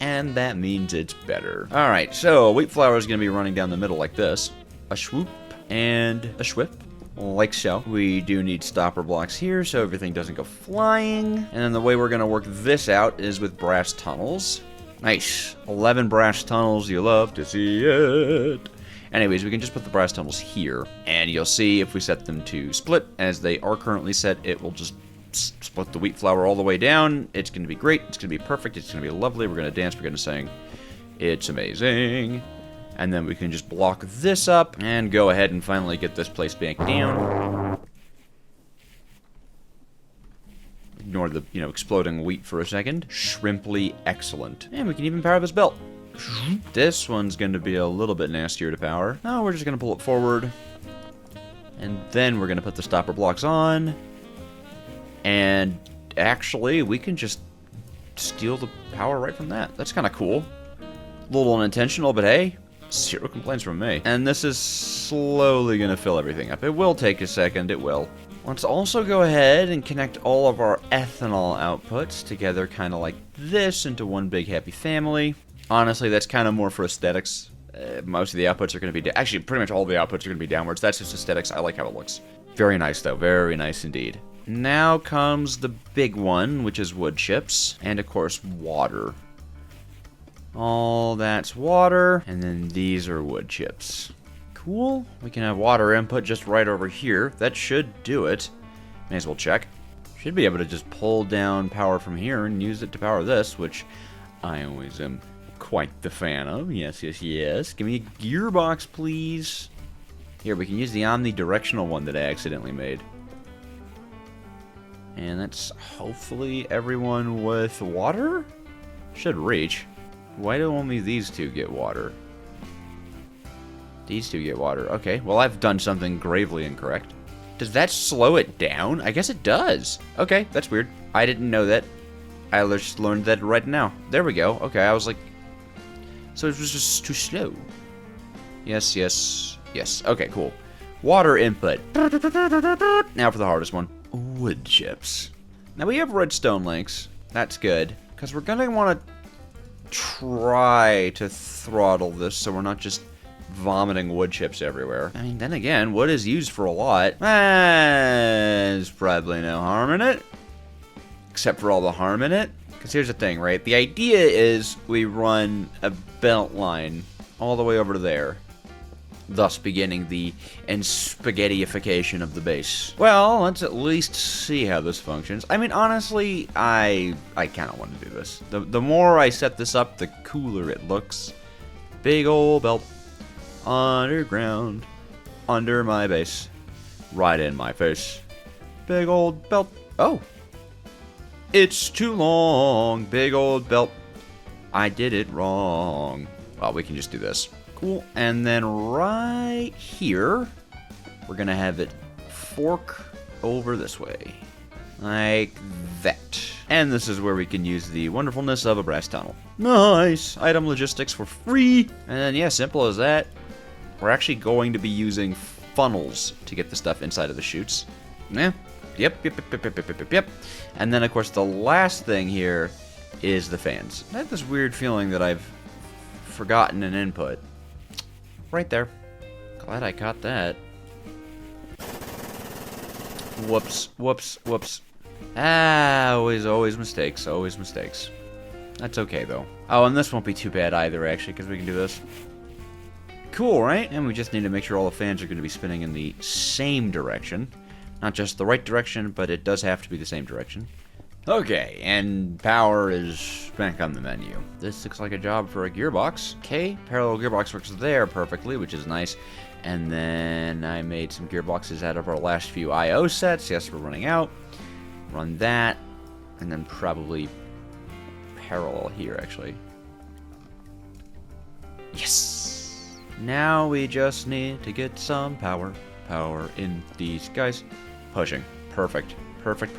A: And that means it's better. Alright, so wheat flour is going to be running down the middle like this. A swoop and a swip, like so. We do need stopper blocks here so everything doesn't go flying. And then the way we're going to work this out is with brass tunnels. Nice. 11 brass tunnels, you love to see it. Anyways, we can just put the brass tunnels here. And you'll see if we set them to split, as they are currently set, it will just split the wheat flour all the way down. It's going to be great. It's going to be perfect. It's going to be lovely. We're going to dance. We're going to sing. It's amazing. And then we can just block this up and go ahead and finally get this place back down. Ignore the, exploding wheat for a second. Shrimply excellent. And we can even power this belt. This one's going to be a little bit nastier to power. No, we're just going to pull it forward. And then we're going to put the stopper blocks on. And actually, we can just steal the power right from that. That's kind of cool. A little unintentional, but hey, 0 complaints from me. And this is slowly going to fill everything up. It will take a second, it will. Let's also go ahead and connect all of our ethanol outputs together kind of like this into one big happy family. Honestly, that's kind of more for aesthetics. Most of the outputs are going to be... Actually, pretty much all the outputs are going to be downwards. That's just aesthetics. I like how it looks. Very nice, though. Very nice indeed. Now comes the big one, which is wood chips, and of course water. All that's water, and then these are wood chips. Cool. We can have water input just right over here. That should do it. May as well check. Should be able to just pull down power from here and use it to power this, which I always am quite the fan of. Yes, yes, yes. Give me a gearbox, please. Here, we can use the omnidirectional one that I accidentally made. And that's hopefully everyone with water? Should reach. Why do only these 2 get water? These 2 get water. Okay, well, I've done something gravely incorrect. Does that slow it down? I guess it does. Okay, that's weird. I didn't know that. I just learned that right now. There we go. Okay, I was like... So it was just too slow. Yes, yes, yes. Okay, cool. Water input. Now for the hardest one. Wood chips. Now we have redstone links. That's good. Because we're going to want to try to throttle this so we're not just vomiting wood chips everywhere. I mean, then again, wood is used for a lot. There's probably no harm in it. Except for all the harm in it. Because here's the thing, right? The idea is we run a belt line all the way over to there, thus beginning the spaghettiification of the base. Well, let's at least see how this functions. I mean, honestly, I kind of want to do this. The more I set this up, the cooler it looks. Big old belt. Underground. Under my base. Right in my face. Big old belt. Oh. It's too long. Big old belt. I did it wrong. Well, we can just do this. Cool. And then right here, we're going to have it fork over this way. Like that. And this is where we can use the wonderfulness of a brass tunnel. Nice. Item logistics for free. And then, yeah, simple as that. We're actually going to be using funnels to get the stuff inside of the chutes. Yeah. Yep. And then, of course, the last thing here is the fans. I have this weird feeling that I've forgotten an input. Right there. Glad I caught that. Whoops. Always mistakes. Always mistakes. That's okay, though. Oh, and this won't be too bad either, actually, because we can do this. Cool, right? And we just need to make sure all the fans are going to be spinning in the same direction. Not just the right direction, but it does have to be the same direction. Okay, and power is back on the menu. This looks like a job for a gearbox. Okay, parallel gearbox works there perfectly, which is nice. And then I made some gearboxes out of our last few I/O sets. Yes, we're running out. Run that, and then probably parallel here, actually. Yes! Now we just need to get some power. Power in these guys. Pushing. Perfect. Perfect.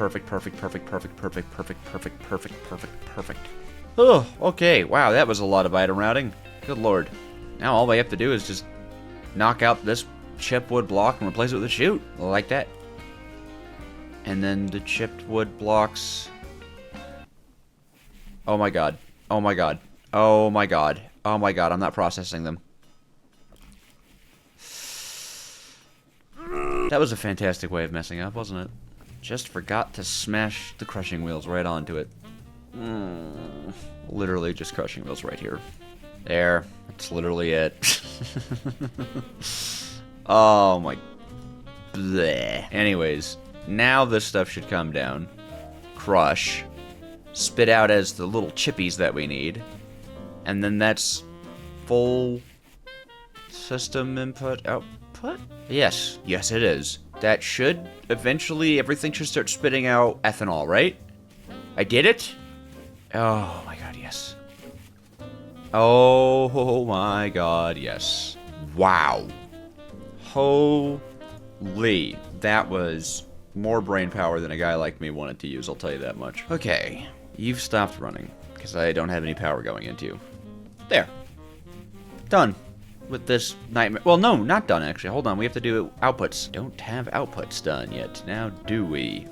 A: Oh, okay. Wow, that was a lot of item routing. Good lord. Now all we have to do is just knock out this chip wood block and replace it with a chute. Like that. And then the chipped wood blocks. Oh my god. Oh my god. Oh my god. Oh my god, I'm not processing them. That was a fantastic way of messing up, wasn't it? Just forgot to smash the crushing wheels right onto it. Literally just crushing wheels right here. There. That's literally it. Oh my... Bleh. Anyways, now this stuff should come down. Crush. Spit out as the little chippies that we need. And then that's full system input output? Yes. Yes, it is. That should eventually, everything should start spitting out ethanol, right? I did it? Oh my god, yes. Oh my god, yes. Wow. Holy. That was more brain power than a guy like me wanted to use, I'll tell you that much. Okay, you've stopped running, because I don't have any power going into you. There. Done. With this nightmare. Well, no, not done, actually. Hold on, we have to do outputs. Don't have outputs done yet. Now, do we?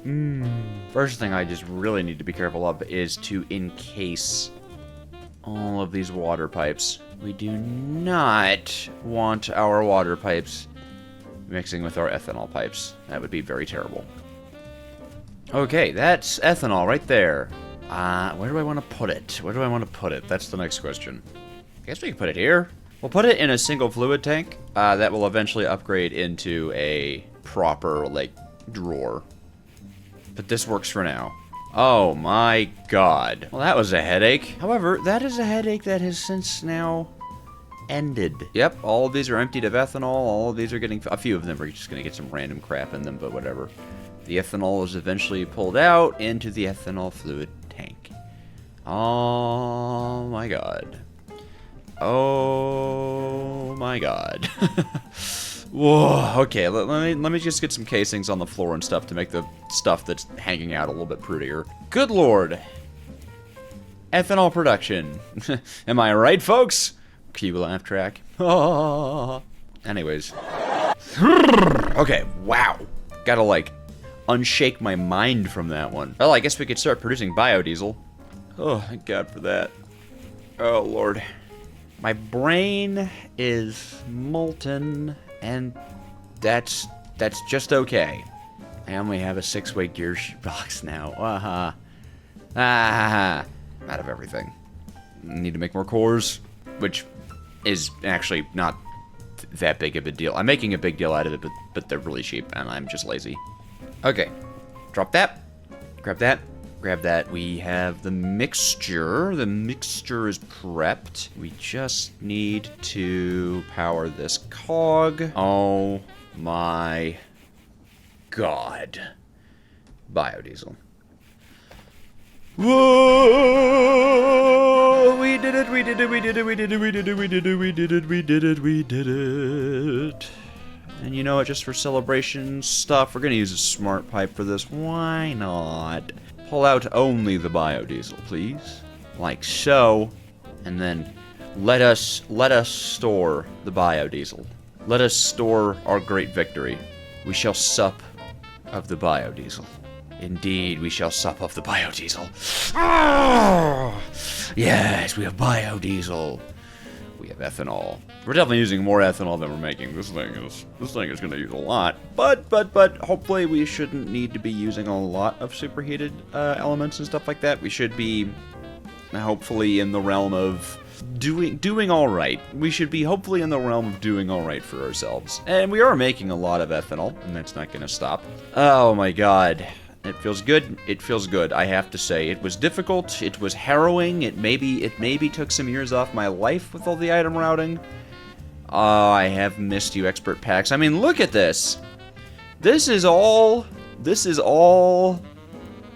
A: First thing I just really need to be careful of is to encase all of these water pipes. We do not want our water pipes mixing with our ethanol pipes. That would be very terrible. Okay, that's ethanol right there. Where do I want to put it? Where do I want to put it? That's the next question. I guess we can put it here. We'll put it in a single fluid tank that will eventually upgrade into a proper, like, drawer. But this works for now. Oh my god. Well, that was a headache. However, that is a headache that has since now ended. Yep, all of these are emptied of ethanol. All of these are getting... A few of them are just going to get some random crap in them, but whatever. The ethanol is eventually pulled out into the ethanol fluid tank. Oh my god. Oh my god. Whoa, okay, let me just get some casings on the floor and stuff to make the stuff that's hanging out a little bit prettier. Good lord. Ethanol production. Am I right, folks? Cue laugh track. Anyways. Okay, wow. Gotta, like, unshake my mind from that one. Well, I guess we could start producing biodiesel. Oh, thank God for that. Oh, Lord. My brain is molten, and that's just okay. I only have a 6-way gearbox now. I'm out of everything. Need to make more cores, which is actually not that big of a deal. I'm making a big deal out of it, but they're really cheap, and I'm just lazy. Okay, drop that. Grab that. Grab that. We have the mixture. The mixture is prepped. We just need to power this cog. Oh my God. Biodiesel. Whoa! We did it, we did it, we did it, we did it, we did it, we did it, we did it, we did it, we did it. And you know what, just for celebration stuff, we're gonna use a smart pipe for this. Why not? Pull out only the biodiesel, please. Like so. And then let us store the biodiesel. Let us store our great victory. We shall sup of the biodiesel. Indeed, we shall sup of the biodiesel. Ah! Yes, we have biodiesel. We have ethanol. We're definitely using more ethanol than we're making. This thing is going to use a lot. But hopefully we shouldn't need to be using a lot of superheated elements and stuff like that. We should be hopefully in the realm of doing all right. We should be hopefully in the realm of doing all right for ourselves. And we are making a lot of ethanol, and that's not going to stop. Oh my God. It feels good. It feels good, I have to say. It was difficult. It was harrowing. It maybe took some years off my life with all the item routing. I have missed you, expert packs. I mean, look at this. This is all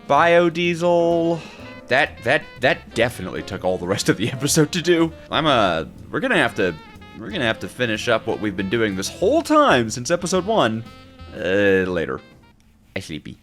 A: biodiesel. That definitely took all the rest of the episode to do. We're gonna have to finish up what we've been doing this whole time since episode 1 later. I sleepy.